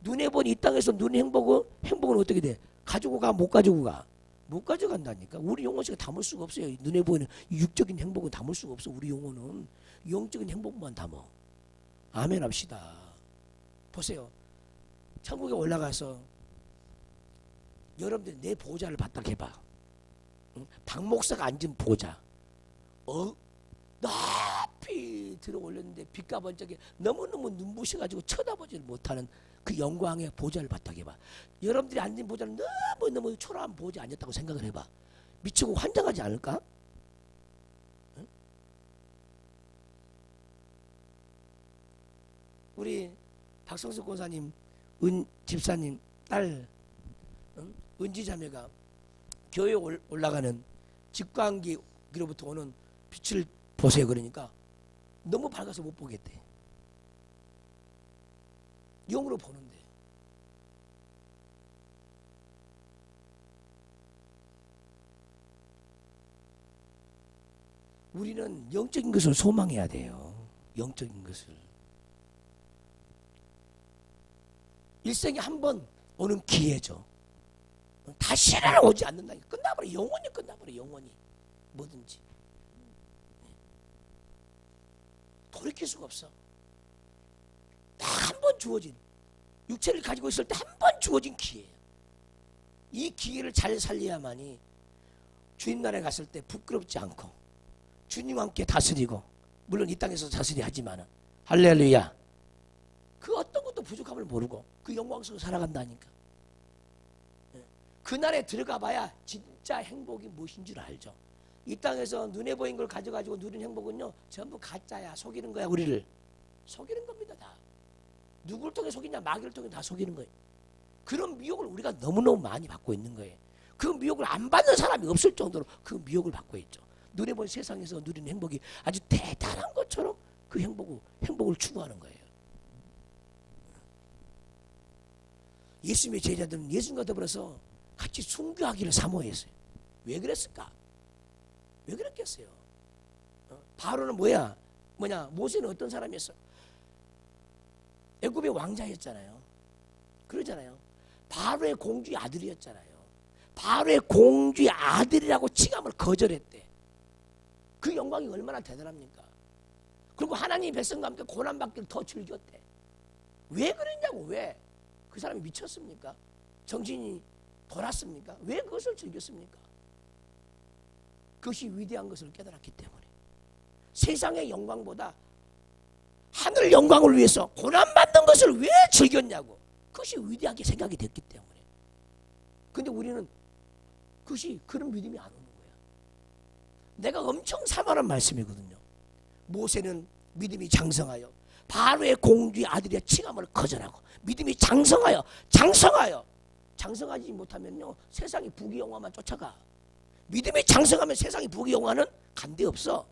눈에 보니 이 땅에서 눈의 행복은 어떻게 돼? 가지고 가, 못 가지고 가? 못 가져간다니까. 우리 영혼식을 담을 수가 없어요. 눈에 보이는 육적인 행복은 담을 수가 없어. 우리 영혼은 영적인 행복만 담어. 아멘 합시다. 보세요. 천국에 올라가서 여러분들 내 보좌를 바닥해봐. 박 목사가 앉은 보좌. 높이 들어 올렸는데 빛과 번쩍이 너무너무 눈부셔가지고 쳐다보지를 못하는 그 영광의 보좌를 봤다고 해봐. 여러분들이 앉은 보좌는 너무 초라한 보좌에 앉았다고 생각을 해봐. 미치고 환장하지 않을까? 응? 우리 박성수 권사님, 은 집사님 딸 은지자매가 교회에 올라가는 직광기로부터 오는 빛을 보세요. 그러니까 너무 밝아서 못 보겠대. 영으로 보는데. 우리는 영적인 것을 소망해야 돼요. 영적인 것을. 일생에 한 번 오는 기회죠. 다시는 오지 않는다니까. 끝나버려. 영원히 끝나버려. 영원히. 뭐든지. 돌이킬 수가 없어. 딱 한 번 주어진, 육체를 가지고 있을 때 한 번 주어진 기회예요. 이 기회를 잘 살려야만이 주님 나라에 갔을 때 부끄럽지 않고 주님과 함께 다스리고, 물론 이 땅에서 다스리 하지만은 할렐루야, 그 어떤 것도 부족함을 모르고 그 영광 속에 살아간다니까. 그날에 들어가 봐야 진짜 행복이 무엇인 줄 알죠. 이 땅에서 눈에 보인 걸 가져가지고 누리는 행복은요, 전부 가짜야. 속이는 거야. 우리를 속이는 겁니다. 다. 누구를 통해 속이냐? 마귀를 통해 다 속이는 거예요. 그런 미혹을 우리가 너무너무 많이 받고 있는 거예요. 그 미혹을 안 받는 사람이 없을 정도로 그 미혹을 받고 있죠. 눈에 보인 세상에서 누리는 행복이 아주 대단한 것처럼 그 행복을 추구하는 거예요. 예수님의 제자들은 예수님과 더불어서 같이 순교하기를 사모했어요. 왜 그랬을까? 왜 그랬겠어요? 바로는 뭐냐? 모세는 어떤 사람이었어? 애굽의 왕자였잖아요. 그러잖아요. 바로의 공주의 아들이었잖아요. 바로의 공주의 아들이라고 칭함을 거절했대. 그 영광이 얼마나 대단합니까? 그리고 하나님 백성과 함께 고난받기를 더 즐겼대. 왜 그랬냐고. 왜? 그 사람이 미쳤습니까? 정신이 돌았습니까? 왜 그것을 즐겼습니까? 그것이 위대한 것을 깨달았기 때문에. 세상의 영광보다 하늘 영광을 위해서 고난받는 것을 왜 즐겼냐고. 그것이 위대하게 생각이 됐기 때문에. 근데 우리는 그것이 그런 믿음이 안 오는 거야. 내가 엄청 사모하는 말씀이거든요. 모세는 믿음이 장성하여 바로의 공주의 아들의 칭함을 거절하고, 믿음이 장성하여 장성하지 못하면요, 세상이 부귀영화만 쫓아가. 믿음이 장성하면 세상이 부귀영화는 간데 없어.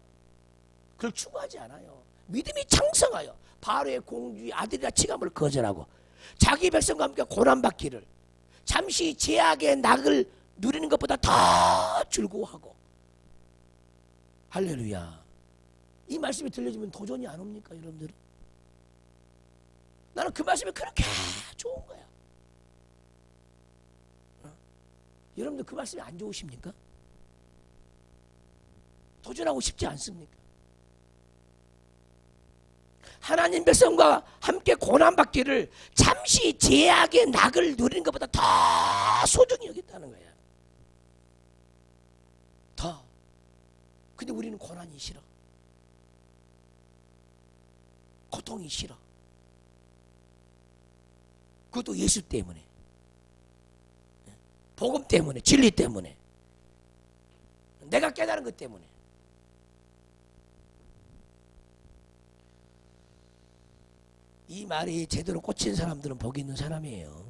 그걸 추구하지 않아요. 믿음이 장성하여 바로의 공주의 아들이라 칭함을 거절하고 자기 백성과 함께 고난받기를, 잠시 제약의 낙을 누리는 것보다 더 즐거워하고. 할렐루야. 이 말씀이 들려지면 도전이 안 옵니까, 여러분들은? 나는 그 말씀이 그렇게 좋은 거야. 여러분들 그 말씀이 안 좋으십니까? 도전하고 싶지 않습니까? 하나님 백성과 함께 고난받기를 잠시 제약의 낙을 누리는 것보다 더 소중히 여겼다는 거야. 더. 근데 우리는 고난이 싫어. 고통이 싫어. 그것도 예수 때문에, 복음 때문에, 진리 때문에, 내가 깨달은 것 때문에. 이 말이 제대로 꽂힌 사람들은 복이 있는 사람이에요.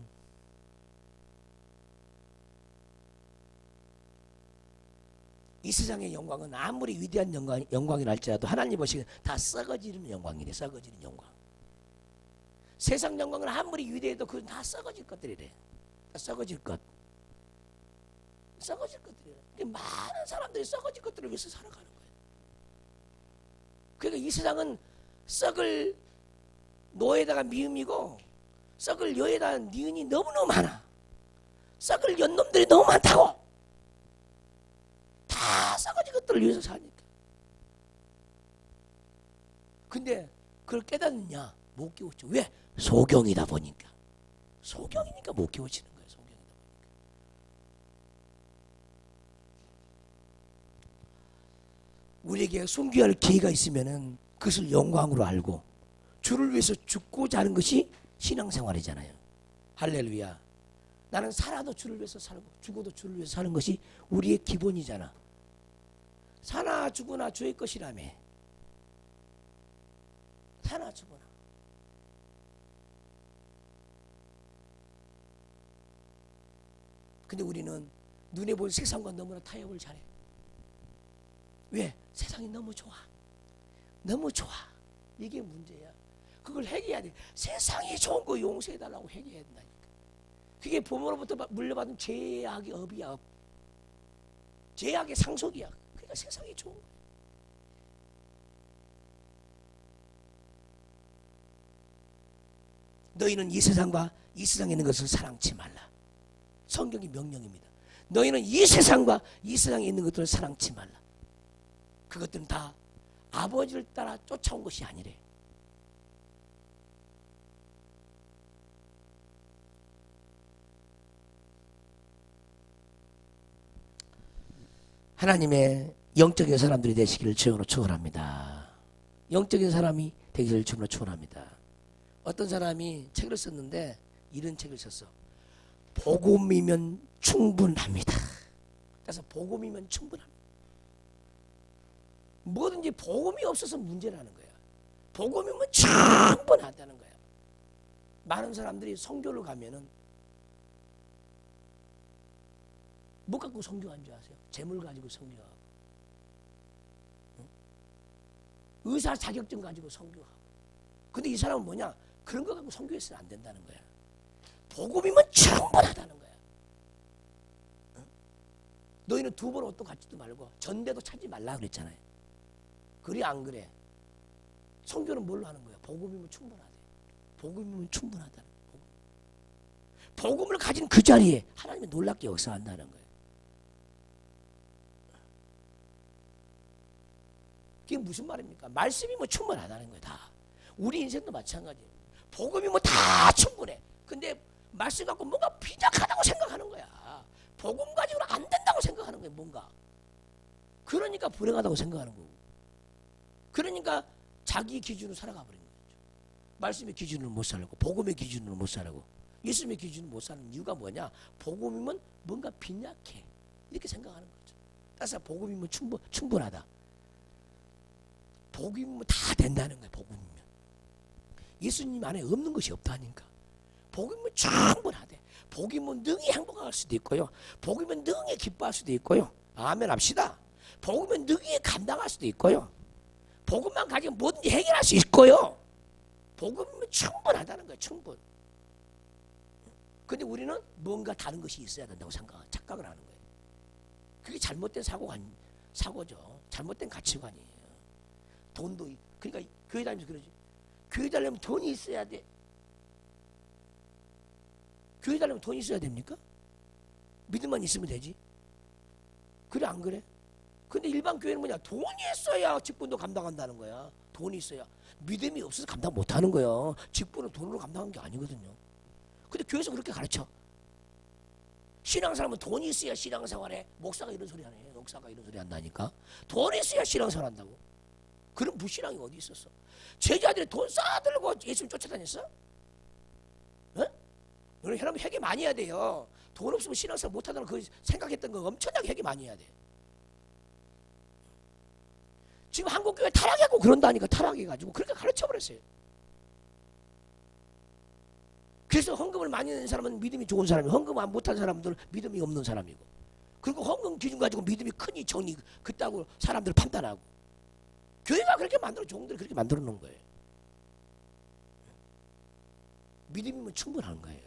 이 세상의 영광은 아무리 위대한 영광이라 할지라도 하나님 보시기엔 다 썩어지는 영광이래. 썩어지는 영광. 세상 영광은 아무리 위대해도 그건 다 썩어질 것들이래. 다 썩어질 것. 썩어질 것들이래. 많은 사람들이 썩어질 것들을 위해서 살아가는 거예요. 그러니까 이 세상은 썩을 노에다가 미음이고 썩을 여에다가 니은이 너무너무 많아. 썩을 연놈들이 너무 많다고. 다 썩어진 것들을 위해서 사니까. 근데 그걸 깨닫느냐? 못 깨우쳐. 왜? 소경이다 보니까. 소경이니까 못 깨우치는 거예요. 소경이다 보니까. 우리에게 순교할 기회가 있으면은 그것을 영광으로 알고 주를 위해서 죽고자 하는 것이 신앙생활이잖아요. 할렐루야. 나는 살아도 주를 위해서 살고 죽어도 주를 위해서 사는 것이 우리의 기본이잖아. 사나 죽으나 주의 것이라며. 사나 죽으나. 근데 우리는 눈에 보이는 세상과 너무나 타협을 잘해. 왜? 세상이 너무 좋아. 너무 좋아. 이게 문제야. 그걸 해결해야 돼. 세상이 좋은 거 용서해달라고 해결해야 된다니까. 그게 부모로부터 물려받은 죄악의 업이야. 업. 죄악의 상속이야. 그러니까 세상이 좋은 거야. 너희는 이 세상과 이 세상에 있는 것을 사랑치 말라. 성경의 명령입니다. 너희는 이 세상과 이 세상에 있는 것들을 사랑치 말라. 그것들은 다 아버지를 따라 쫓아온 것이 아니래. 하나님의 영적인 사람들이 되시기를 주님으로 축원합니다. 영적인 사람이 되기를 주님으로 축원합니다. 어떤 사람이 책을 썼는데 이런 책을 썼어. 복음이면 충분합니다. 그래서 복음이면 충분합니다. 뭐든지 복음이 없어서 문제라는 거야. 복음이면 충분하다는 거야. 많은 사람들이 선교를 가면은 뭐 갖고 선교한 줄 아세요? 재물 가지고 선교하고, 의사 자격증 가지고 선교하고. 근데 이 사람은 뭐냐? 그런 거 갖고 선교해서는 안 된다는 거야. 복음이면 충분하다는 거야. 너희는 두 번 옷도 갖지도 말고 전대도 찾지 말라 그랬잖아요. 그래 안 그래? 선교는 뭘로 하는 거야? 복음이면 충분하대. 복음이면 충분하다는 거야. 복음을 가진 그 자리에 하나님이 놀랍게 역사한다는 거예요. 그게 무슨 말입니까? 말씀이 뭐 충분하다는 거예요. 다. 우리 인생도 마찬가지예요. 복음이 뭐 다 충분해. 근데 말씀 갖고 뭔가 비약하다고 생각하는 거야. 복음 가지고는 안 된다고 생각하는 거야. 뭔가. 그러니까 불행하다고 생각하는 거고. 그러니까 자기 기준으로 살아가 버린 거죠. 말씀의 기준으로 못 살고, 복음의 기준으로 못 살고, 예수님의 기준으로 못 사는 이유가 뭐냐? 복음이면 뭔가 빈약해. 이렇게 생각하는 거죠. 따라서 복음이면 충분하다. 복음이면 다 된다는 거예요. 복음이면. 예수님 안에 없는 것이 없다니까. 복음이면 충분하대. 복음이면 능히 행복할 수도 있고요. 복음이면 능히 기뻐할 수도 있고요. 아멘 합시다. 복음이면 능히 감당할 수도 있고요. 복음만 가지면 뭐든지 해결할 수 있고요. 복음이면 충분하다는 거예요. 충분. 근데 우리는 뭔가 다른 것이 있어야 된다고 착각을 하는 거예요. 그게 잘못된 사고죠. 잘못된 가치관이에요. 돈도, 그러니까 교회 다니면서 그러지. 교회 다니려면 돈이 있어야 돼. 교회 다니려면 돈이 있어야 됩니까? 믿음만 있으면 되지. 그래 안 그래? 근데 일반 교회는 뭐냐? 돈이 있어야 직분도 감당한다는 거야. 돈이 있어야. 믿음이 없어서 감당 못하는 거야. 직분은 돈으로 감당하는 게 아니거든요. 근데 교회에서 그렇게 가르쳐. 신앙사람은 돈이 있어야 신앙생활해. 목사가 이런 소리 하네. 목사가 이런 소리 한다니까. 돈이 있어야 신앙생활 한다고. 그런 불신앙이 어디 있었어? 제자들이 돈 쌓아들고 예수님 쫓아다녔어? 어? 여러분 회개 많이 해야 돼요. 돈 없으면 신앙생활 못하다는 그 생각했던 거 엄청나게 회개 많이 해야 돼. 지금 한국교회 타락해갖고 그런다니까. 타락해가지고 그렇게 가르쳐버렸어요. 그래서 헌금을 많이 내는 사람은 믿음이 좋은 사람이고, 헌금 안 못하는 사람들은 믿음이 없는 사람이고, 그리고 헌금 기준 가지고 믿음이 크니 적니 그따고 사람들을 판단하고. 교회가 그렇게 만들어, 종들이 그렇게 만들어 놓은 거예요. 믿음이면 충분한 거예요.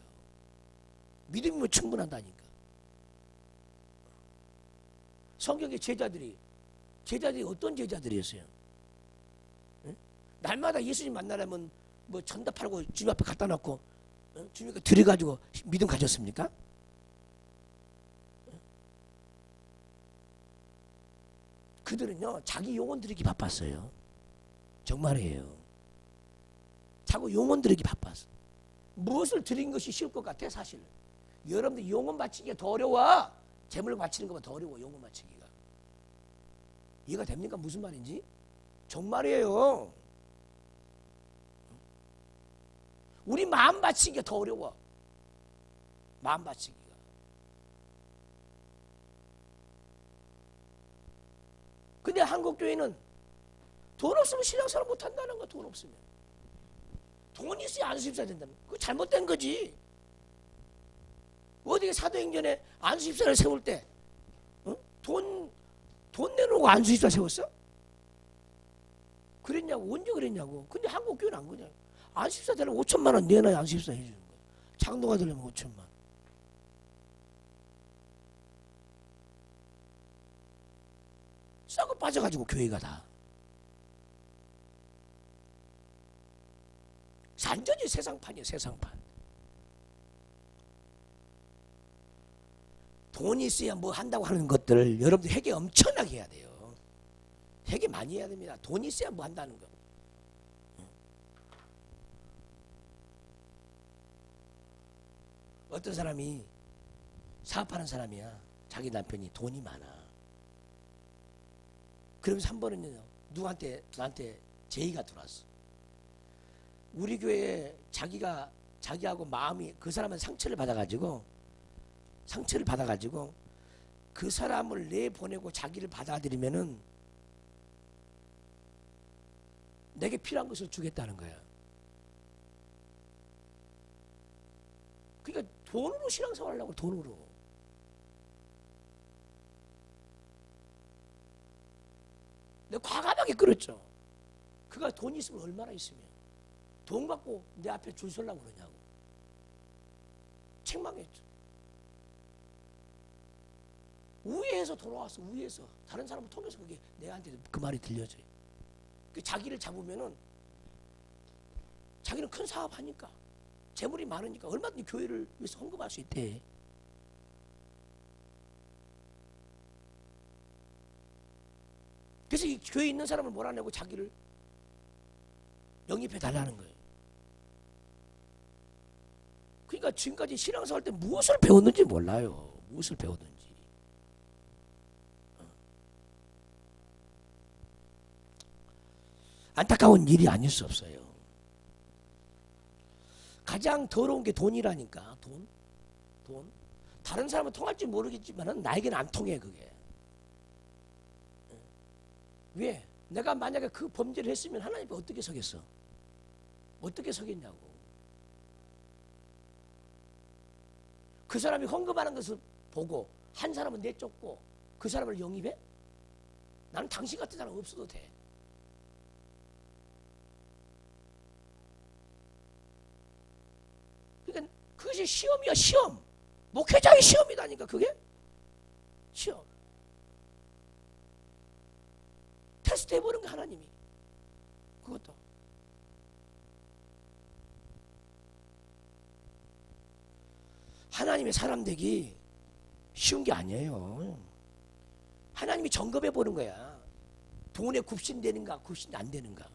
믿음이면 충분한다니까. 성경의 제자들이 어떤 제자들이었어요? 응? 날마다 예수님 만나려면 뭐 전답하라고 주님 앞에 갖다 놓고, 응? 주님께 드려가지고 믿음 가졌습니까? 응? 그들은요 자기 용언 드리기 바빴어요. 정말이에요. 자꾸 용언 드리기 바빴어. 무엇을 드린 것이 쉬울 것 같아? 사실 여러분들 용언 바치기가 더 어려워. 재물 바치는 것보다 더 어려워. 용언 바치기가. 이해가 됩니까? 무슨 말인지? 정말이에요. 우리 마음 바치기가 더 어려워. 마음 바치기가. 근데 한국 교회는 돈 없으면 신앙생활 못 한다는 거야. 돈 없으면. 돈이 있어야 안수집사 된다는 거야. 그거 잘못된 거지. 어디 사도행전에 안수집사를 세울 때 돈 내놓고 안수집사 세웠어? 그랬냐고. 언제 그랬냐고. 근데 한국 교회는 안 그러냐. 안수집사 되려면 5천만 원 내놔야 안수집사 해주는 거야. 장로가 되려면 5천만. 썩어 빠져가지고 교회가 다. 완전히 세상판이에요. 세상판. 돈이 있어야 뭐 한다고 하는 것들 여러분들 회개 엄청나게 해야 돼요. 회개 많이 해야 됩니다. 돈이 있어야 뭐 한다는 거. 어떤 사람이 사업하는 사람이야. 자기 남편이 돈이 많아. 그러면서 한 번은요, 나한테 제의가 들어왔어. 우리 교회에 자기하고 마음이 그 사람은 상처를 받아가지고 그 사람을 내보내고 자기를 받아들이면은 내게 필요한 것을 주겠다는 거야. 그러니까 돈으로 신앙생활 하려고. 돈으로. 내가 과감하게 끌었죠. 그가 돈이 있으면 얼마나 있으면 돈 갖고 내 앞에 줄 서려고 그러냐고. 책망했죠. 우회해서 돌아왔어. 우회해서 다른 사람을 통해서 그게 내한테 그 말이 들려져요. 자기를 잡으면은 자기는 큰 사업 하니까 재물이 많으니까 얼마든지 교회를 위해서 헌금할 수 있대. 그래서 이 교회에 있는 사람을 몰아내고 자기를 영입해 달라는 거예요. 그러니까 지금까지 신앙생활 때 무엇을 배웠는지 몰라요. 무엇을 배웠는지. 안타까운 일이 아닐 수 없어요. 가장 더러운 게 돈이라니까. 돈. 다른 사람은 통할지 모르겠지만 나에게는 안 통해 그게. 왜? 내가 만약에 그 범죄를 했으면 하나님 앞에 어떻게 서겠어? 어떻게 서겠냐고. 그 사람이 헌금하는 것을 보고 한 사람은 내쫓고 그 사람을 영입해? 나는 당신 같은 사람 없어도 돼. 그러니까 그것이 시험이야. 시험. 목회자의 시험이다니까 그게. 시험. 테스트 해보는 거 하나님이. 그것도. 하나님의 사람 되기 쉬운 게 아니에요. 하나님이 점검해 보는 거야. 돈에 굽신되는가 굽신 안 되는가.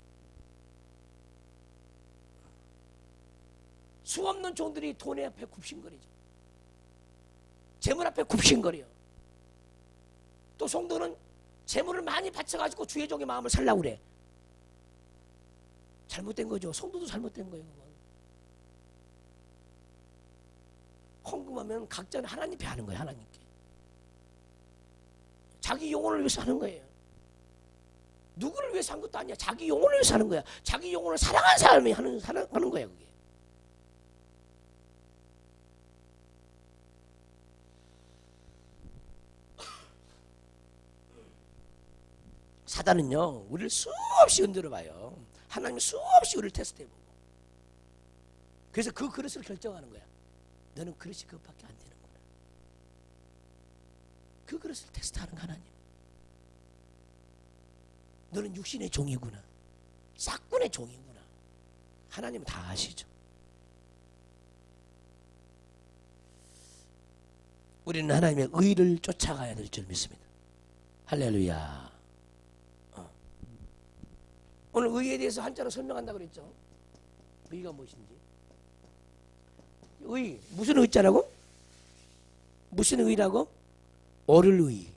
수없는 종들이 돈에 앞에 굽신거리죠. 재물 앞에 굽신거려. 또 성도는 재물을 많이 바쳐가지고 주의 종의 마음을 살라고 그래. 잘못된 거죠. 성도도 잘못된 거예요. 그건. 헌금하면 각자는 하나님께 하는 거예요. 하나님께. 자기 영혼을 위해서 하는 거예요. 누구를 위해서 한 것도 아니야. 자기 영혼을 위해서 하는 거야. 자기 영혼을 사랑하는 사람이 하는 거야. 그게. 사단은요, 우리를 수없이 흔들어 봐요. 하나님은 수없이 우리를 테스트해보고. 그래서 그 그릇을 결정하는 거야. 너는 그릇이 그것밖에 안 되는구나. 그 그릇을 테스트하는 하나님. 너는 육신의 종이구나. 싹군의 종이구나. 하나님은 다 아시죠. 우리는 하나님의 의를 쫓아가야 될 줄 믿습니다. 할렐루야. 오늘 의에 대해서 한자로 설명한다고 그랬죠. 의가 무엇인지. 의, 무슨 의자라고? 무슨 의라고? 옳을 의.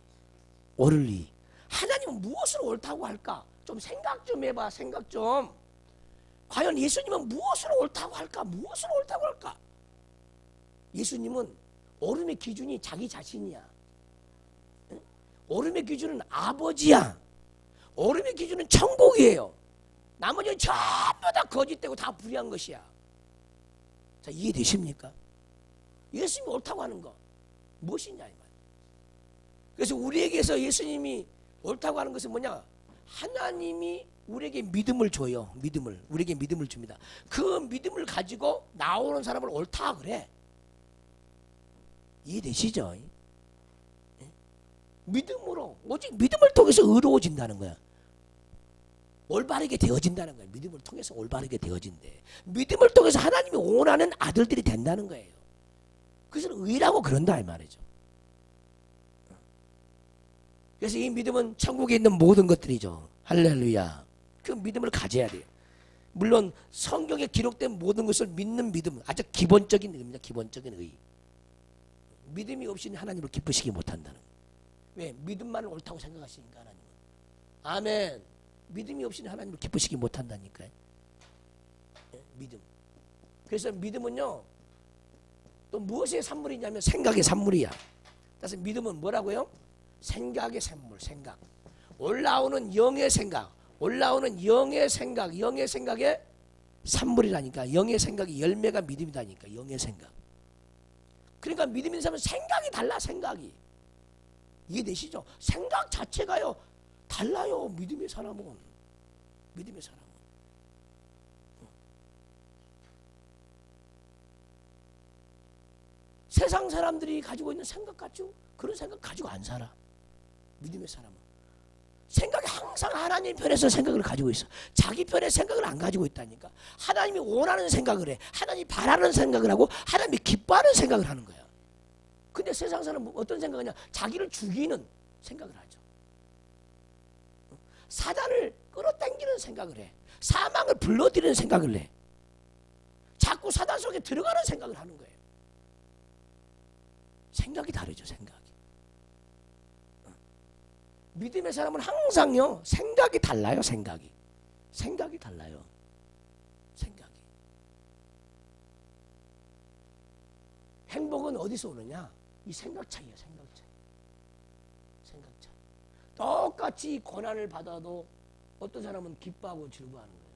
옳을 의. 하나님은 무엇을 옳다고 할까? 좀 생각 좀 해봐. 생각 좀. 과연 예수님은 무엇을 옳다고 할까? 무엇을 옳다고 할까? 예수님은 옳음의 기준이 자기 자신이야. 옳음의 기준은 아버지야. 옳음의 기준은 천국이에요. 나머지는 전부 다 거짓되고 다 불의한 것이야. 자, 이해되십니까? 예수님이 옳다고 하는 거 무엇이냐 이 말. 그래서 우리에게서 예수님이 옳다고 하는 것은 뭐냐? 하나님이 우리에게 믿음을 줘요. 믿음을. 우리에게 믿음을 줍니다. 그 믿음을 가지고 나오는 사람을 옳다 그래. 이해되시죠? 믿음으로, 오직 믿음을 통해서 의로워진다는 거야. 올바르게 되어진다는 거야. 믿음을 통해서 올바르게 되어진대. 믿음을 통해서 하나님이 원하는 아들들이 된다는 거예요. 그래서 의라고 그런다 이 말이죠. 그래서 이 믿음은 천국에 있는 모든 것들이죠. 할렐루야. 그 믿음을 가져야 돼요. 물론 성경에 기록된 모든 것을 믿는 믿음, 아주 기본적인 의입니다. 기본적인 의. 믿음이 없이는 하나님을 기쁘시게 못한다는 거예요. 왜? 믿음만을 옳다고 생각하시니까 하나님은. 아멘. 믿음이 없이는 하나님을 기쁘시게 못한다니까요. 믿음. 그래서 믿음은요, 또 무엇의 산물이냐면 생각의 산물이야. 그래서 믿음은 뭐라고요? 생각의 산물, 생각. 올라오는 영의 생각, 올라오는 영의 생각, 영의 생각의 산물이라니까. 영의 생각이 열매가 믿음이다니까. 영의 생각. 그러니까 믿음 있는 사람은 생각이 달라. 생각이. 이해되시죠? 생각 자체가요 달라요. 믿음의 사람은. 믿음의 사람은. 세상 사람들이 가지고 있는 생각 같죠? 그런 생각 가지고 안 살아. 믿음의 사람은. 생각이 항상 하나님 편에서 생각을 가지고 있어. 자기 편의 생각을 안 가지고 있다니까. 하나님이 원하는 생각을 해. 하나님이 바라는 생각을 하고 하나님이 기뻐하는 생각을 하는 거야. 근데 세상 사람은 어떤 생각을 하냐? 자기를 죽이는 생각을 하죠. 사단을 끌어당기는 생각을 해. 사망을 불러들이는 생각을 해. 자꾸 사단 속에 들어가는 생각을 하는 거예요. 생각이 다르죠. 생각이. 믿음의 사람은 항상요 생각이 달라요. 생각이 달라요. 생각이. 행복은 어디서 오느냐? 이 생각 차이예요. 생각 차이. 생각 차이. 똑같이 고난을 받아도 어떤 사람은 기뻐하고 즐거워하는 거예요.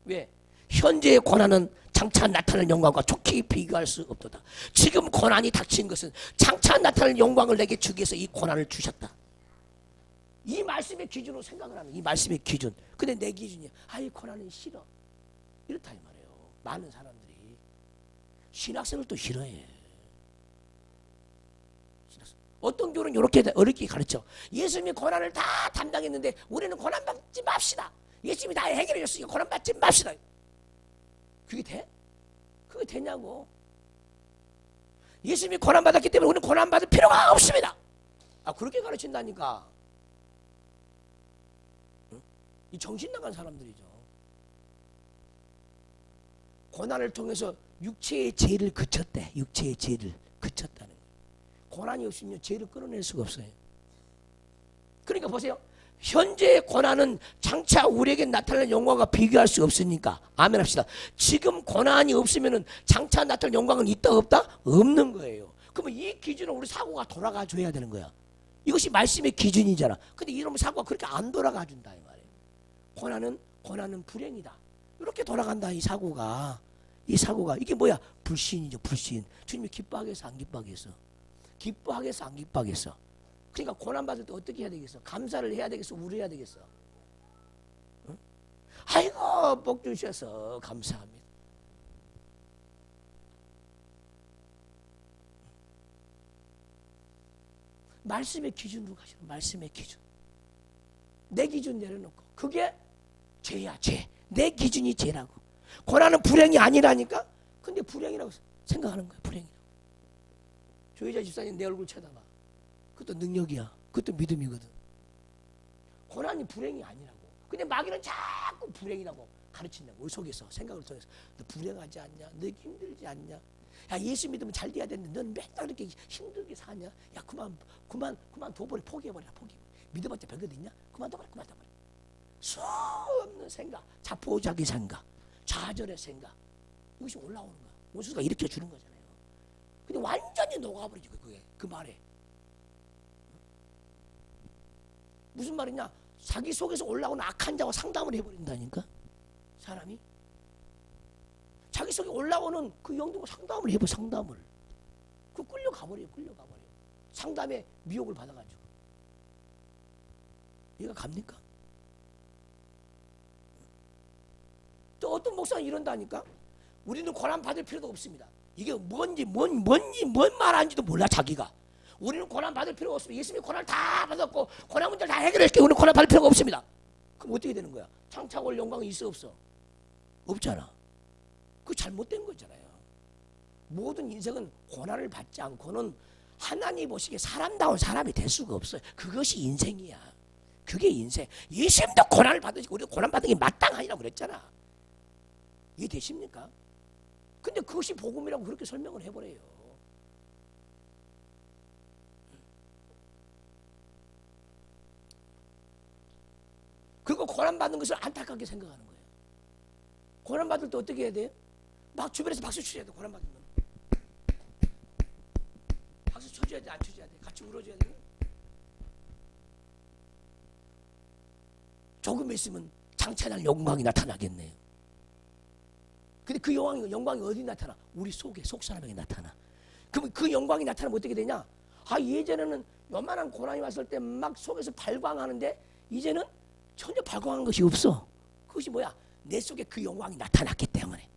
왜? 현재의 고난은 장차 나타날 영광과 좋게 비교할 수 없도다. 지금 고난이 닥친 것은 장차 나타날 영광을 내게 주기 위해서 이 고난을 주셨다. 이 말씀의 기준으로 생각을 하는, 이 말씀의 기준. 근데 내 기준이 아이 고난은 싫어. 이렇다 이 말이에요. 많은 사람들이 신학생을 또 싫어해. 어떤 교회는 이렇게 어렵게 가르쳐. 예수님이 고난을 다 담당했는데 우리는 고난 받지 맙시다. 예수님이 다 해결해 줬으니까 고난 받지 맙시다. 그게 돼? 그게 되냐고. 예수님이 고난 받았기 때문에 우리는 고난 받을 필요가 없습니다. 아, 그렇게 가르친다니까. 응? 이 정신 나간 사람들이죠. 고난을 통해서 육체의 죄를 그쳤대. 육체의 죄를 그쳤다는 거예요. 고난이 없으면 죄를 끌어낼 수가 없어요. 그러니까 보세요. 현재의 고난은 장차 우리에게 나타날 영광과 비교할 수 없으니까 아멘 합시다. 지금 고난이 없으면 장차 나타날 영광은 있다 없다? 없는 거예요. 그러면 이 기준으로 우리 사고가 돌아가 줘야 되는 거야. 이것이 말씀의 기준이잖아. 근데 이런 사고가 그렇게 안 돌아가 준다 이 말이에요. 고난은 불행이다. 이렇게 돌아간다 이 사고가. 이 사고가 이게 뭐야? 불신이죠. 불신. 주님이 기뻐하겠어 안 기뻐하겠어? 기뻐하겠어 안 기뻐하겠어? 그러니까 고난받을 때 어떻게 해야 되겠어? 감사를 해야 되겠어? 울어야 되겠어? 응? 아이고 복 주셔서 감사합니다. 말씀의 기준으로 가시오. 말씀의 기준. 내 기준 내려놓고 그게 죄야 죄. 내 기준이 죄라고. 고난은 불행이 아니라니까? 근데 불행이라고 생각하는 거야. 불행이라고. 조혜자 집사님 내 얼굴 쳐다봐. 그것도 능력이야. 그것도 믿음이거든. 고난이 불행이 아니라고. 근데 마귀는 자꾸 불행이라고 가르친다고. 우리 속에서 생각을 통해서. 너 불행하지 않냐? 너 힘들지 않냐? 야 예수 믿으면 잘 돼야 되는데 넌 맨날 이렇게 힘들게 사냐? 야 그만 둬버려. 포기해버려. 믿어봤자 별것 있냐? 그만 둬버려. 수없는 생각, 자포자기 생각, 좌절의 생각, 이것이 올라오는 거야. 원수가 일으켜 주는 거잖아요. 근데 완전히 녹아버리죠. 그게 그 말에. 무슨 말이냐? 자기 속에서 올라오는 악한 자와 상담을 해버린다니까. 사람이 자기 속에 올라오는 그 영들과 상담을 해버. 상담을. 그 끌려가버려요. 끌려가버려. 상담에 미혹을 받아가지고. 얘가 갑니까? 또 어떤 목사는 이런다니까. 우리는 고난 받을 필요도 없습니다. 이게 뭔 말하는지도 몰라 자기가. 우리는 고난 받을 필요가 없습니다. 예수님이 고난을 다 받았고 고난 문제를 다 해결했기 우리는 고난 받을 필요가 없습니다. 그럼 어떻게 되는 거야? 창차고 올 영광이 있어 없어? 없잖아. 그거 잘못된 거잖아요. 모든 인생은 고난을 받지 않고는 하나님 보시기에 사람다운 사람이 될 수가 없어요. 그것이 인생이야. 그게 인생. 예수님도 고난을 받으시고 우리도 고난 받는 게 마땅하니라고 그랬잖아. 이해되십니까? 근데 그것이 복음이라고 그렇게 설명을 해버려요. 그리고 고난받는 것을 안타깝게 생각하는 거예요. 고난받을 때 어떻게 해야 돼요? 막 주변에서 박수 쳐줘야 돼. 고난받으면 박수 쳐줘야 돼? 안 쳐줘야 돼? 같이 울어줘야 돼? 조금 있으면 장차날 영광이 나타나겠네요. 근데 그 영광이 어디 나타나? 우리 속에, 속 사람에게 나타나. 그럼 그 영광이 나타나면 어떻게 되냐? 예전에는 요만한 고난이 왔을 때 막 속에서 발광하는데 이제는 전혀 발광한 것이 없어. 그것이 뭐야? 내 속에 그 영광이 나타났기 때문에.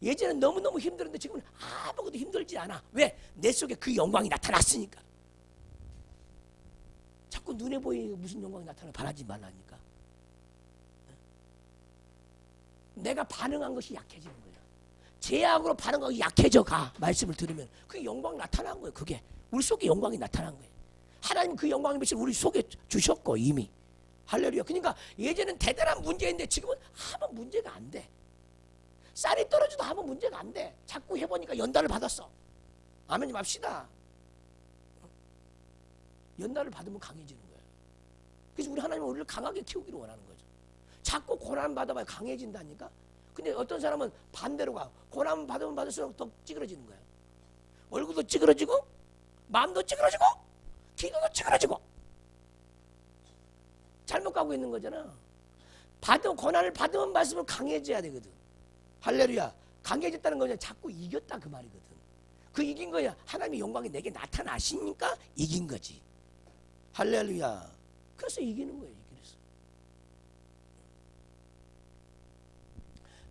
예전엔 너무너무 힘들었는데 지금은 아무것도 힘들지 않아. 왜? 내 속에 그 영광이 나타났으니까. 자꾸 눈에 보이는 무슨 영광이 나타나 바라지 말라니까. 내가 반응한 것이 약해지는 거야. 제약으로 반응하기 약해져 가. 말씀을 들으면 그 영광이 나타난 거예요. 그게 우리 속에 영광이 나타난 거예요. 하나님 그 영광의 빛을 우리 속에 주셨고 이미. 할렐루야. 그러니까 예전엔 대단한 문제인데 지금은 아무 문제가 안 돼. 쌀이 떨어져도 아무 문제가 안 돼. 자꾸 해보니까 연단을 받았어. 아멘 좀 합시다. 연단을 받으면 강해지는 거예요. 그래서 우리 하나님은 우리를 강하게 키우기를 원하는 거죠. 자꾸 고난 받아봐야 강해진다니까. 근데 어떤 사람은 반대로 가. 고난 받으면 받을수록 더 찌그러지는 거예요. 얼굴도 찌그러지고 마음도 찌그러지고 기도도 찌그러지고 잘못 가고 있는 거잖아. 고난을 받으면 받을수록 강해져야 되거든. 할렐루야. 강해졌다는 거는 자꾸 이겼다 그 말이거든. 그 이긴 거야. 하나님의 영광이 내게 나타나시니까 이긴 거지. 할렐루야. 그래서 이기는 거예요. 그래서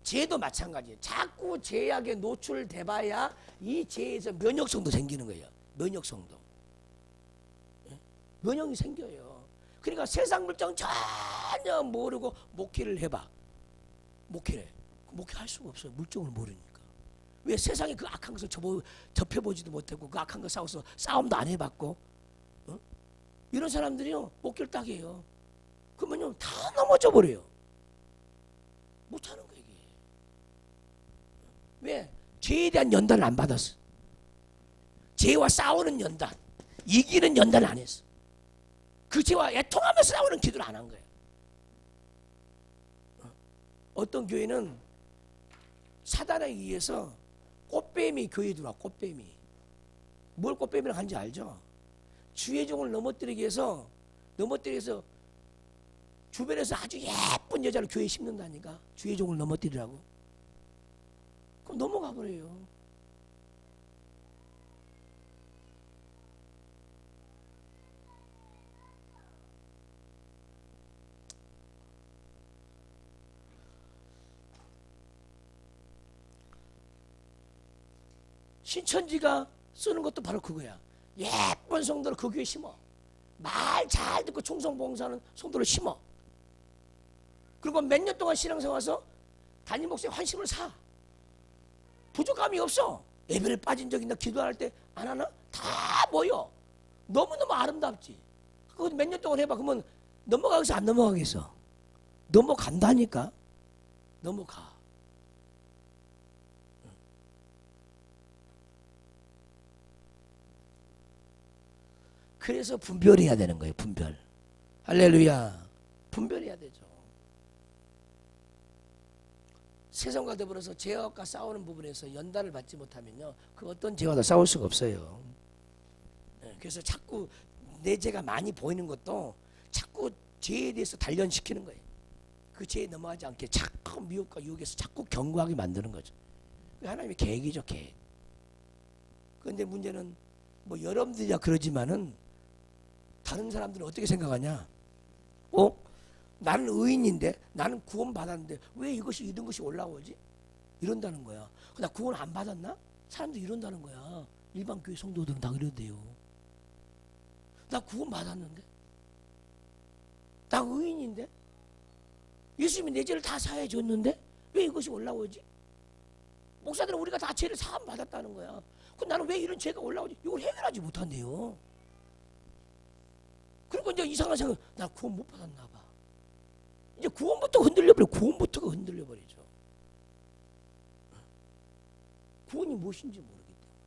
죄도 마찬가지예요. 자꾸 죄악에 노출돼봐야 이 죄에서 면역성도 생기는 거예요. 면역성도. 면역이 생겨요. 그러니까 세상 물정 전혀 모르고 목회를 해봐. 목회할 수가 없어요. 물정을 모르니까. 왜? 세상에 그 악한 것을 접해보지도 못하고 그 악한 거 싸워서 싸움도 안 해봤고 이런 사람들이요 목회를 딱 해요. 그러면요 다 넘어져 버려요. 못하는 거예요. 이게. 왜? 죄에 대한 연단을 안 받았어. 죄와 싸우는 연단, 이기는 연단을 안 했어. 그 죄와 애통하면서 싸우는 기도를 안 한 거예요. 어떤 교회는 사단에 의해서 꽃뱀이 교회에 들어와. 꽃뱀이. 뭘 꽃뱀이라고 하는지 알죠? 주의 종을 넘어뜨리기 위해서 주변에서 아주 예쁜 여자를 교회에 심는다니까. 주의 종을 넘어뜨리라고. 그럼 넘어가 버려요. 신천지가 쓰는 것도 바로 그거야. 예쁜 성도를 그 교회에 심어. 말 잘 듣고 충성봉사하는 성도를 심어. 그리고 몇 년 동안 신앙생활 와서 담임 목사의 환심을 사. 부족함이 없어. 예배를 빠진 적 있나? 기도할 때 안 하나? 다 모여. 너무너무 아름답지. 그거 몇 년 동안 해봐. 그러면 넘어가겠어? 안 넘어가겠어? 넘어간다니까. 넘어가. 그래서 분별해야 되는 거예요. 분별. 할렐루야. 분별해야 되죠. 세상과 더불어서 죄악과 싸우는 부분에서 연단을 받지 못하면요, 그 어떤 죄와도 싸울 수가 없어요. 그래서 자꾸 내 죄가 많이 보이는 것도 자꾸 죄에 대해서 단련시키는 거예요. 그 죄에 넘어가지 않게 자꾸 미혹과 유혹에서 자꾸 견고하게 만드는 거죠. 하나님의 계획이죠, 계획. 그런데 문제는 뭐 여러분들이야 그러지만은 다른 사람들은 어떻게 생각하냐? 나는 의인인데, 나는 구원 받았는데 왜 이것이 이런 것이 올라오지? 이런다는 거야. 나 구원 안 받았나? 사람들이 이런다는 거야. 일반 교회 성도들은 다 그런대요. 나 구원 받았는데, 나 의인인데, 예수님이 내 죄를 다 사해 줬는데 왜 이것이 올라오지? 목사들은 우리가 다 죄를 사함 받았다는 거야. 그럼 나는 왜 이런 죄가 올라오지? 이걸 해결하지 못한대요. 그리고 이제 이상한 생각, 나 구원 못 받았나 봐. 이제 구원부터 흔들려버려. 구원부터가 흔들려버리죠. 구원이 무엇인지 모르기 때문에.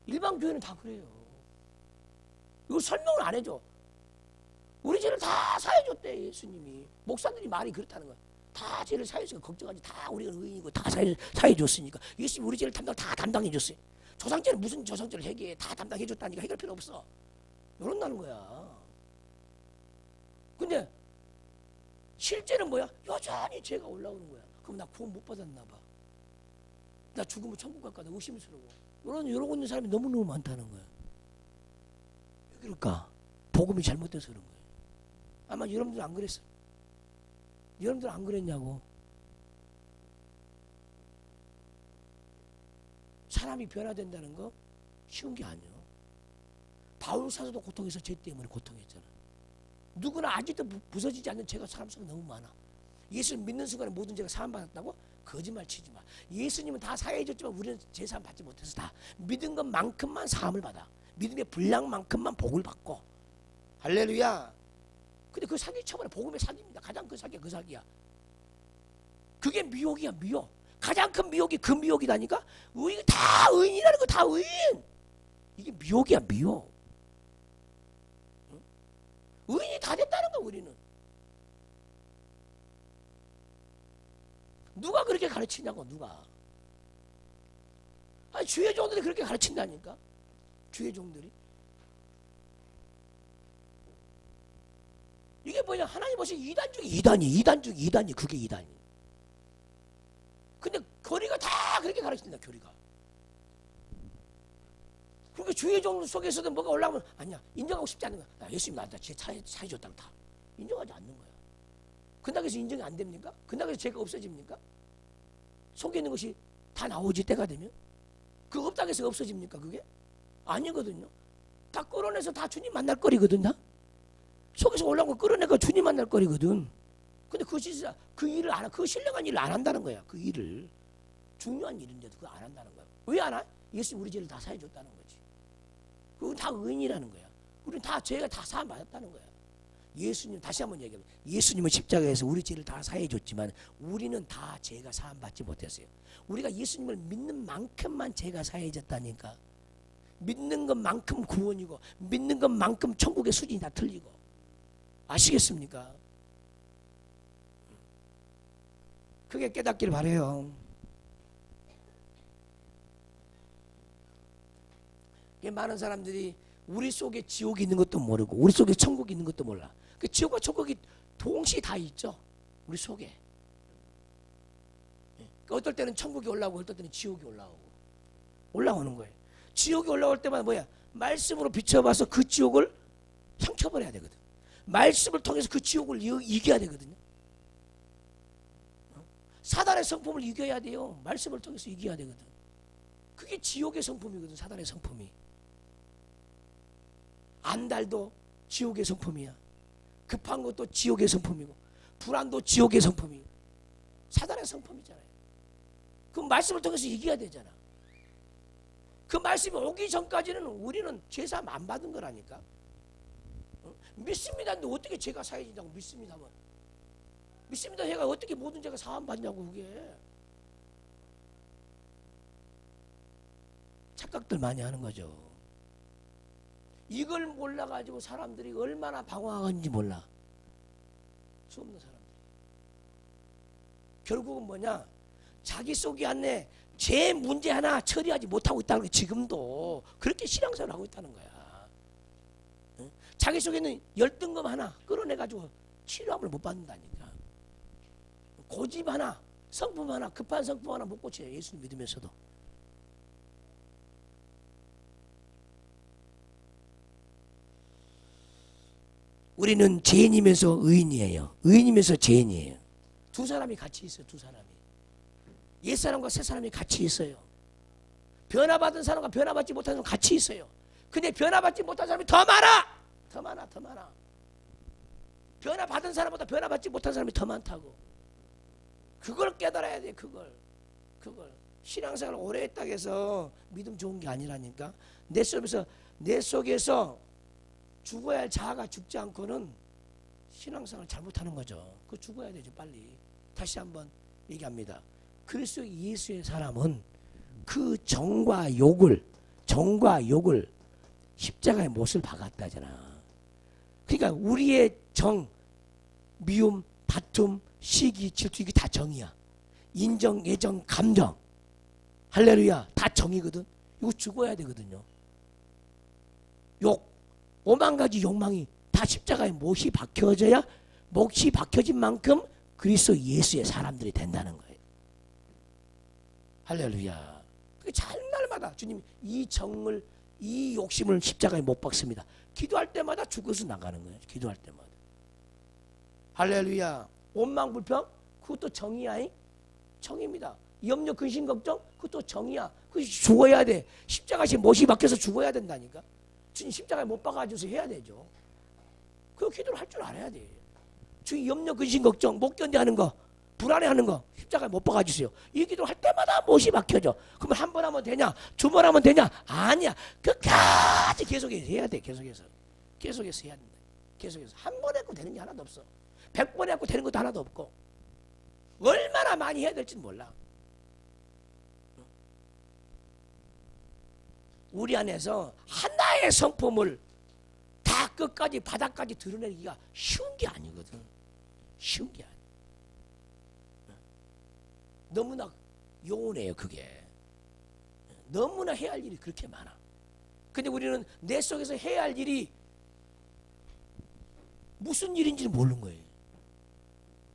일반 교회는 다 그래요. 이거 설명을 안 해줘. 우리 죄를 다 사해줬대, 예수님이. 목사들이 말이 그렇다는 거야. 다 죄를 사해줬으니까 걱정하지. 다 우리가 의인이고 다 사해줬으니까. 예수님이 우리 죄를 다 담당해줬어요. 조상죄는 무슨 조상죄를 해결해. 다 담당해줬다니까 해결 필요 없어. 이런다는 거야. 근데 실제는 뭐야? 여전히 죄가 올라오는 거야. 그럼 나 구원 못 받았나 봐. 나 죽으면 천국 갈까? 나 의심스러워. 이러고 있는 사람이 너무너무 많다는 거야. 왜 그럴까? 복음이 잘못돼서 그런 거예요. 아마 여러분들 안 그랬어. 여러분들 안 그랬냐고. 사람이 변화된다는 거 쉬운 게 아니에요. 바울 사도도 고통해서 죄 때문에 고통했잖아. 누구나 아직도 부서지지 않는 죄가 사람 속에 너무 많아. 예수를 믿는 순간에 모든 죄가 사함받았다고? 거짓말 치지 마. 예수님은 다 사해줬지만 우리는 죄 사함 받지 못해서 다 믿은 것만큼만 사함을 받아. 믿음의 분량만큼만 복을 받고. 할렐루야. 근데 그 사기 쳐버려. 복음의 사기입니다. 가장 큰 사기야, 그 사기야. 그게 미혹이야, 미혹. 가장 큰 미혹이 그 미혹이다니까. 다 의인이라는 거, 다 의인. 이게 미혹이야, 미혹. 의인이 다 됐다는 거, 우리는. 누가 그렇게 가르치냐고, 누가. 아니, 주의 종들이 그렇게 가르친다니까. 주의 종들이. 이게 뭐냐, 하나님 보시 이단 중에 이단 중에 이단이, 그게 이단이. 근데 교리가 다 그렇게 가르친다, 교리가. 그러니까 주의 종 속에서도 뭐가 올라오면 아니야, 인정하고 싶지 않는 거야. 예수님 나한테 죄 사해줬다고 다 인정하지 않는 거야. 그렇다고 해서 인정이 안 됩니까? 그렇다고 해서 죄가 없어집니까? 속에 있는 것이 다 나오지, 때가 되면? 그 없다고 해서 없어집니까, 그게? 아니거든요. 다 끌어내서 다 주님 만날 거리거든, 다. 속에서 올라온 거 끌어내고 주님 만날 거리거든. 근데 그 일을 안, 그 신령한 일을 안 한다는 거야. 그 일을. 중요한 일인데도 그거 안 한다는 거야. 왜 안 하? 예수님 우리 죄를 다 사해줬다는 거지. 그건 다 의인이라는 거야. 우리는 다 죄가 다 사함 받았다는 거야. 예수님, 다시 한번 얘기해요. 예수님은 십자가에서 우리 죄를 다 사해줬지만 우리는 다 죄가 사함 받지 못했어요. 우리가 예수님을 믿는 만큼만 죄가 사해졌다니까. 믿는 것만큼 구원이고 믿는 것만큼 천국의 수준이 다 틀리고. 아시겠습니까? 그게 깨닫길 바라요. 많은 사람들이 우리 속에 지옥이 있는 것도 모르고 우리 속에 천국이 있는 것도 몰라. 그 지옥과 천국이 동시에 다 있죠, 우리 속에. 어떨 때는 천국이 올라오고 어떨 때는 지옥이 올라오는 거예요. 지옥이 올라올 때마다 뭐야? 말씀으로 비춰봐서 그 지옥을 삼켜버려야 되거든. 말씀을 통해서 그 지옥을 이겨야 되거든요. 사단의 성품을 이겨야 돼요. 말씀을 통해서 이겨야 되거든. 그게 지옥의 성품이거든, 사단의 성품이. 안달도 지옥의 성품이야. 급한 것도 지옥의 성품이고 불안도 지옥의 성품이고 사단의 성품이잖아요. 그 말씀을 통해서 이겨야 되잖아. 그 말씀이 오기 전까지는 우리는 죄사함 안 받은 거라니까. 믿습니다. 근데 어떻게 죄가 사해진다고 믿습니다만. 믿습니다. 해가 어떻게 모든 죄가 사함 받냐고. 그게 착각들 많이 하는 거죠. 이걸 몰라가지고 사람들이 얼마나 방황하는지 몰라. 수 없는 사람들. 결국은 뭐냐? 자기 속에 안에 제 문제 하나 처리하지 못하고 있다는 거야. 지금도 그렇게 신앙생활을 하고 있다는 거야. 응? 자기 속에 있는 열등감 하나 끌어내가지고 치료함을 못 받는다니까. 고집 하나, 성품 하나, 급한 성품 하나 못 고쳐요. 예수 믿으면서도. 우리는 죄인이면서 의인이에요. 의인이면서 죄인이에요. 두 사람이 같이 있어요. 두 사람이. 옛사람과 새사람이 같이 있어요. 변화받은 사람과 변화받지 못한 사람 같이 있어요. 근데 변화받지 못한 사람이 더 많아. 더 많아. 더 많아. 변화받은 사람보다 변화받지 못한 사람이 더 많다고. 그걸 깨달아야 돼. 그걸. 신앙생활을 오래 했다고 해서 믿음 좋은 게 아니라니까. 내 속에서 죽어야 할 자아가 죽지 않고는 신앙생활을 잘못하는 거죠. 그거 죽어야 되죠. 빨리. 다시 한번 얘기합니다. 그리스도 예수의 사람은 그 정과 욕을 십자가의 못을 박았다잖아. 그러니까 우리의 정, 미움, 다툼, 시기, 질투, 이게 다 정이야. 인정, 애정, 감정, 할렐루야, 다 정이거든. 이거 죽어야 되거든요. 욕, 5만 가지 욕망이 다 십자가에 못이 박혀져야, 몫이 박혀진 만큼 그리스도 예수의 사람들이 된다는 거예요. 할렐루야. 날마다 주님 이 정을, 이 욕심을 십자가에 못 박습니다. 기도할 때마다 죽어서 나가는 거예요. 기도할 때마다. 할렐루야. 원망 불평, 그것도 정이야. 정입니다. 염려 근심 걱정, 그것도 정이야. 그것이 죽어야 돼. 십자가에 못이 박혀서 죽어야 된다니까. 주님 십자가에 못 박아줘서 해야 되죠. 그 기도를 할 줄 알아야 돼. 주님 염려 근심 걱정, 못 견뎌하는 거, 불안해하는 거 십자가에 못 박아주세요. 이 기도를 할 때마다 못이 박혀져. 그러면 한 번 하면 되냐? 두 번 하면 되냐? 아니야. 끝까지 계속해서 해야 돼. 계속해서 해야 된다. 계속해서. 한 번 했고 되는 게 하나도 없어. 100번 했고 되는 것도 하나도 없고. 얼마나 많이 해야 될지는 몰라. 우리 안에서 하나의 성품을 다 끝까지 바닥까지 드러내기가 쉬운 게 아니거든. 쉬운 게 아니야. 너무나 요원해요. 그게. 너무나 해야 할 일이 그렇게 많아. 근데 우리는 내 속에서 해야 할 일이 무슨 일인지를 모르는 거예요.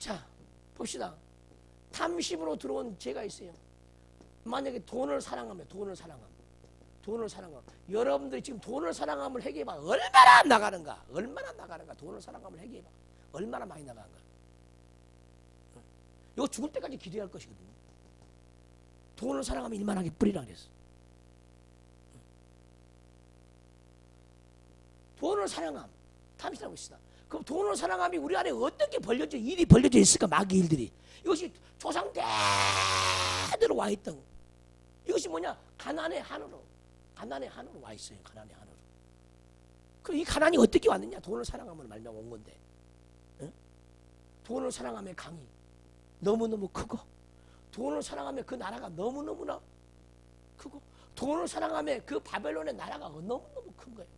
자, 봅시다. 탐심으로 들어온 죄가 있어요. 만약에 돈을 사랑하면 여러분들이 지금 돈을 사랑함을 회개해봐. 얼마나 나가는가. 돈을 사랑함을 회개해봐. 얼마나 많이 나가는가. 이거 죽을 때까지 기도해야 할 것이거든요. 돈을 사랑하면 일만하게 뿌리라 그랬어. 돈을 사랑함. 탐심하고 있다. 그럼 돈을 사랑함이 우리 안에 어떻게 일이 벌려져 있을까? 마귀 일들이. 이것이 조상 대대로 와 있던. 이것이 뭐냐? 가난의 한으로 와 있어요. 가난의 한으로. 그럼 이 가난이 어떻게 왔느냐? 돈을 사랑함으로 말미암아 온 건데. 응? 돈을 사랑함의 강이 너무너무 크고, 돈을 사랑하며 그 나라가 너무너무나 크고, 돈을 사랑하며 그 바벨론의 나라가 너무너무 큰 거예요.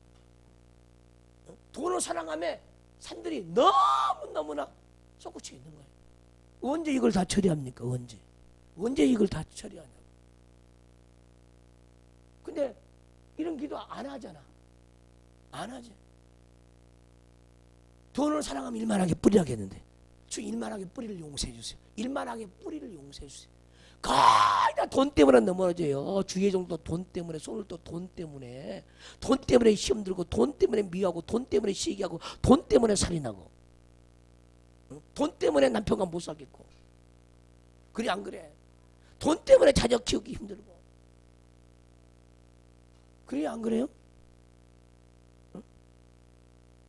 응? 돈을 사랑하며 산들이 너무너무나 솟구쳐 있는 거예요. 언제 이걸 다 처리합니까? 언제 이걸 다 처리하냐고. 근데 이런 기도 안 하잖아. 안 하지. 돈을 사랑하면 일만하게 뿌리라겠는데, 주 일만하게 뿌리를 용서해 주세요. 일만하게 뿌리를 용서해 주세요. 거의 다 돈 때문에 넘어져요. 주의 종도 돈 때문에, 손을도 돈 때문에 시험 들고, 돈 때문에 미워하고, 돈 때문에 시기하고, 돈 때문에 살인하고, 돈 때문에 남편과 못 살겠고. 그래 안 그래? 돈 때문에 자녀 키우기 힘들고. 그래 안 그래요?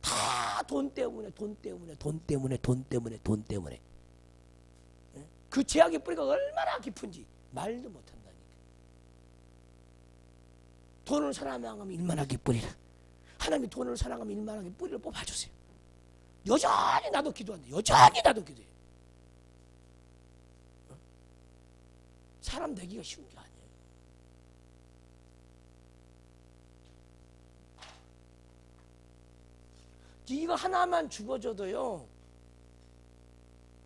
다 돈 때문에. 그 죄악의 뿌리가 얼마나 깊은지 말도 못한다니까. 돈을 사랑하면 일만하게 뿌리라. 하나님이 돈을 사랑하면 일만하게 뿌리를 뽑아주세요. 여전히 나도 기도한다. 기도해. 사람 되기가 쉬운 게 아니에요. 이거 하나만 죽어줘도요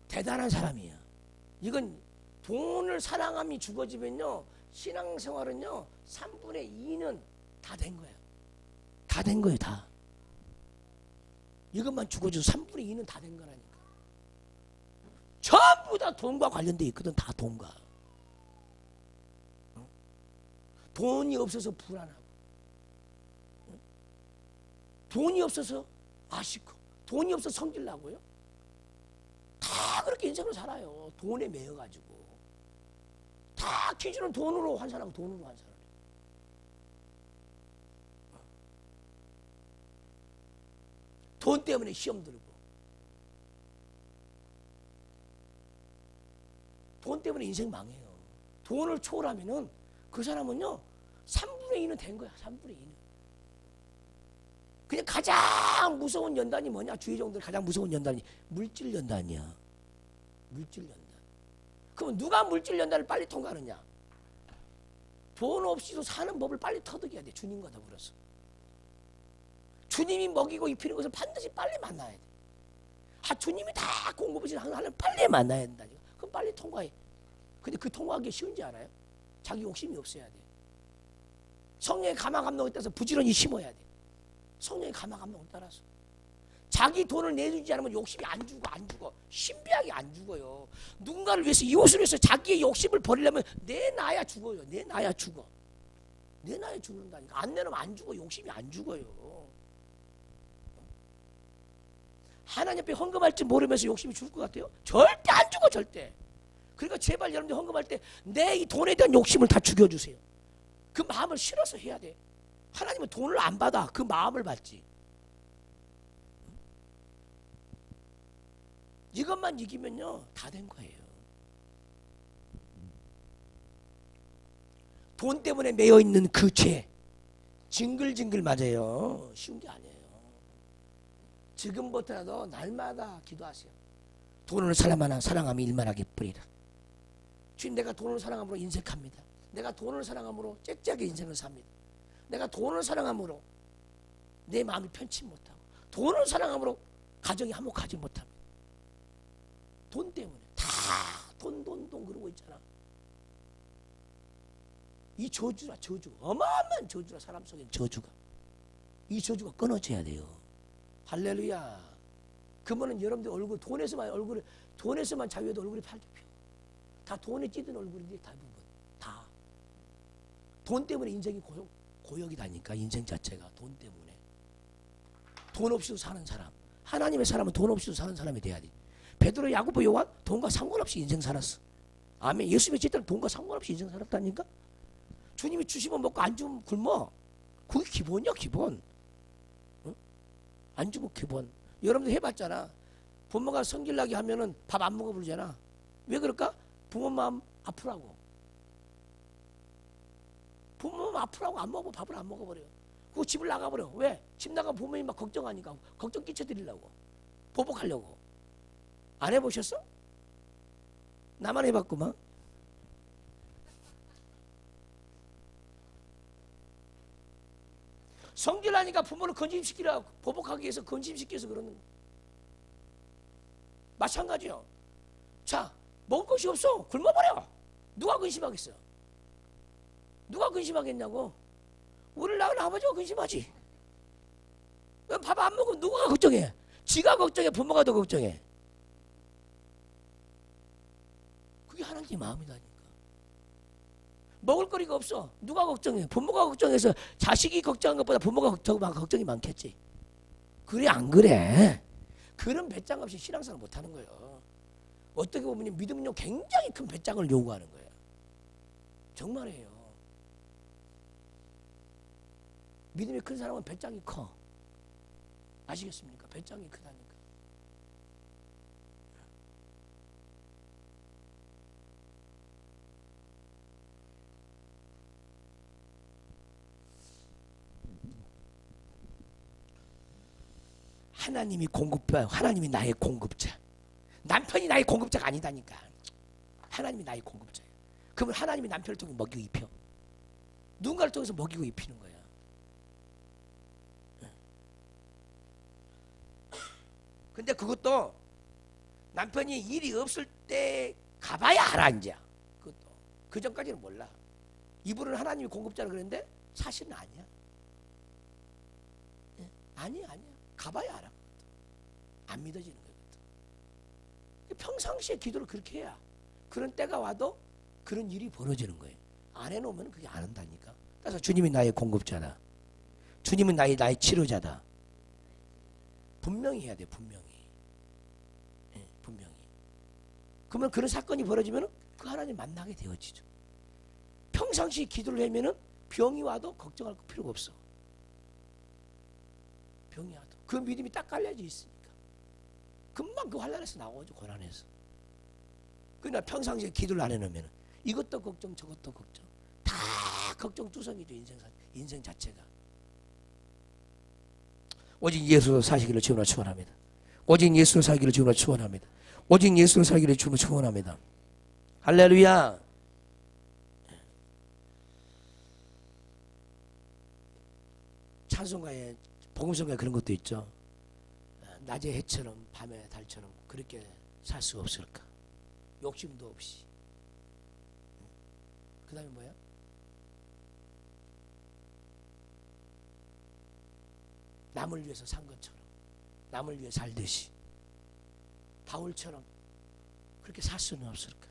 대단한 사람이야. 이건 돈을 사랑함이 죽어지면요, 신앙생활은요 3분의 2는 다 된 거예요. 다 된 거예요. 다. 이것만 죽어줘도 3분의 2는 다 된 거라니까. 전부 다 돈과 관련돼 있거든. 다 돈과. 돈이 없어서 불안하고, 돈이 없어서 아쉽고, 돈이 없어서 성질 나고요. 다 그렇게 인생을 살아요. 돈에 매여가지고. 다 기준은 돈으로 환산하고 돈으로 환산을 해요. 돈 때문에 시험 들고, 돈 때문에 인생 망해요. 돈을 초월하면은 그 사람은요 3분의 2는 된 거야. 3분의 2는. 그냥 가장 무서운 연단이 뭐냐? 주의종들 가장 무서운 연단이 물질 연단이야. 물질 연단. 그럼 누가 물질 연단을 빨리 통과하느냐? 돈 없이도 사는 법을 빨리 터득해야 돼. 주님과 더불어서. 주님이 먹이고 입히는 것을 반드시 빨리 만나야 돼. 주님이 다 공급하시는 하나님 빨리 만나야 된다니까. 그럼 빨리 통과해. 근데 그 통과하기 쉬운지 알아요? 자기 욕심이 없어야 돼. 성령의 감화 감동에 따라서 부지런히 심어야 돼. 성령의 감화 감동에 따라서. 자기 돈을 내주지 않으면 욕심이 안 죽어. 신비하게 안 죽어요. 누군가를 위해서, 이웃을 위해서 자기의 욕심을 버리려면 내놔야 죽어요. 내놔야 죽어. 내놔야 죽는다니까. 안 내놓으면 안 죽어. 욕심이 안 죽어요. 하나님 앞에 헌금할 줄 모르면서 욕심이 죽을 것 같아요? 절대 안 죽어. 절대. 그러니까 제발 여러분들 헌금할 때 내 이 돈에 대한 욕심을 다 죽여주세요. 그 마음을 실어서 해야 돼. 하나님은 돈을 안 받아. 그 마음을 받지. 이것만 이기면요 다 된 거예요. 돈 때문에 매여있는 그 죄 징글징글 맞아요. 쉬운 게 아니에요. 지금부터라도 날마다 기도하세요. 돈을 사랑하며 일만하게 뿌리라. 주님, 내가 돈을 사랑함으로 인색합니다. 내가 돈을 사랑함으로 째째하게 인생을 삽니다. 내가 돈을 사랑함으로 내 마음이 편치 못하고, 돈을 사랑함으로 가정이 화목하지 못합니다. 돈 때문에 다 돈 그러고 있잖아. 이 저주라, 저주. 어마어마한 저주라. 사람 속에 저주가. 이 저주가 끊어져야 돼요. 할렐루야. 그러면은 여러분들 얼굴, 돈에서만 자유해도 얼굴이 팔게 펴. 다 돈에 찌든 얼굴인데 대부분 다. 돈 때문에 인생이 고역이다니까. 인생 자체가 돈 때문에. 돈 없이도 사는 사람. 하나님의 사람은 돈 없이도 사는 사람이 돼야 돼. 베드로, 야고보, 요한 돈과 상관없이 인생 살았어. 아멘. 예수 믿을 때는 돈과 상관없이 인생 살았다니까. 주님이 주시면 먹고 안 주면 굶어. 그게 기본이야, 기본. 응? 안 주면 기본. 여러분들 해봤잖아. 부모가 성질나게 하면은 밥 안 먹어 부르잖아. 왜 그럴까? 부모 마음 아프라고. 부모 마음 아프라고 안 먹어. 밥을 안 먹어버려. 그거 집을 나가버려. 왜? 집 나가 부모님 막 걱정하니까. 걱정 끼쳐드리려고. 보복하려고. 안 해보셨어? 나만 해봤구만. 성질나니까 부모를 건짐시키라, 보복하기 위해서 건짐시켜서 그러는 거야. 마찬가지요. 자, 먹을 것이 없어. 굶어버려. 누가 근심하겠어? 누가 근심하겠냐고? 우리를 낳은 아버지가 근심하지. 밥 안 먹으면 누가 걱정해? 지가 걱정해? 부모가 더 걱정해? 그게 하나님의 마음이다니까. 먹을 거리가 없어. 누가 걱정해? 부모가 걱정해서 자식이 걱정한 것보다 부모가 걱정이 많겠지. 그래 안 그래? 그런 배짱 없이 신앙생활 못하는 거예요. 어떻게 보면 믿음은요 굉장히 큰 배짱을 요구하는 거예요. 정말이에요. 믿음이 큰 사람은 배짱이 커. 아시겠습니까? 배짱이 크다니까. 하나님이 나의 공급자. 남편이 나의 공급자가 아니다니까. 하나님이 나의 공급자예요. 그러면 하나님이 남편을 통해 먹이고 입혀. 누군가를 통해서 먹이고 입히는 거야. 근데 그것도 남편이 일이 없을 때 가봐야 알아 이제. 그것도 그 전까지는 몰라. 이분은 하나님이 공급자라 그랬는데 사실은 아니야. 예? 아니야. 가봐야 알아. 안 믿어지는 거거든. 평상시에 기도를 그렇게 해야 그런 때가 와도 그런 일이 벌어지는 거예요. 안 해놓으면 그게 안 한다니까. 그래서 주님이 나의 공급자다. 주님은 나의 치료자다. 분명히 해야 돼. 분명히. 예, 분명히. 그러면 그런 사건이 벌어지면 그 하나님 만나게 되어지죠. 평상시 기도를 하면은 병이 와도 걱정할 필요가 없어. 병이 와도 그 믿음이 딱 깔려져 있으니까 금방 그 환난에서 나오죠. 고난에서. 그러나 평상시에 기도를 안 해놓으면 이것도 걱정 저것도 걱정 다 걱정 투성이죠. 인생 자체가. 오직 예수로 사시기를 주님으로 축원합니다. 오직 예수로 살기를 주님으로 축원합니다. 오직 예수로 살기를 주님으로 축원합니다. 할렐루야. 찬송가에 복음성가에 그런 것도 있죠. 낮의 해처럼 밤의 달처럼 그렇게 살 수 없을까. 욕심도 없이. 그 다음에 뭐야? 남을 위해서 산 것처럼 남을 위해 살듯이 바울처럼 그렇게 살 수는 없을까.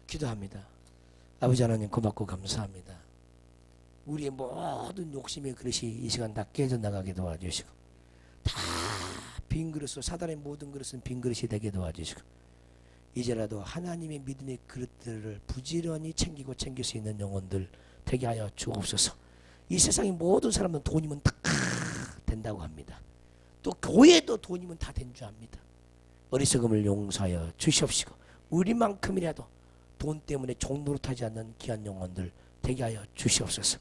기도합니다. 아버지 하나님 고맙고 감사합니다. 우리의 모든 욕심의 그릇이 이 시간 다 깨져나가게 도와주시고 다 빈 그릇으로 사단의 모든 그릇은 빈 그릇이 되게 도와주시고 이제라도 하나님의 믿음의 그릇들을 부지런히 챙길 수 있는 영혼들 되게 하여 주옵소서. 이 세상의 모든 사람은 돈이면 다 된다고 합니다. 또 교회도 돈이면 다 된 줄 압니다. 어리석음을 용서하여 주시옵시고 우리만큼이라도 돈 때문에 종노릇하지 않는 귀한 영혼들 되게 하여 주시옵소서.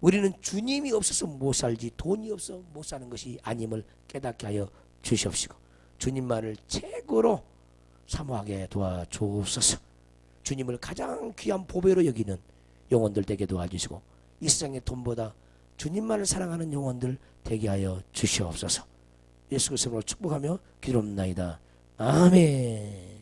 우리는 주님이 없어서 못 살지 돈이 없어 못 사는 것이 아님을 깨닫게 하여 주시옵시고 주님만을 최고로 사모하게 도와주옵소서. 주님을 가장 귀한 보배로 여기는 영혼들 되게 도와주시고 이 세상의 돈보다 주님만을 사랑하는 영혼들 되게 하여 주시옵소서. 예수 그리스도로 축복하며 기도합나이다. 아멘.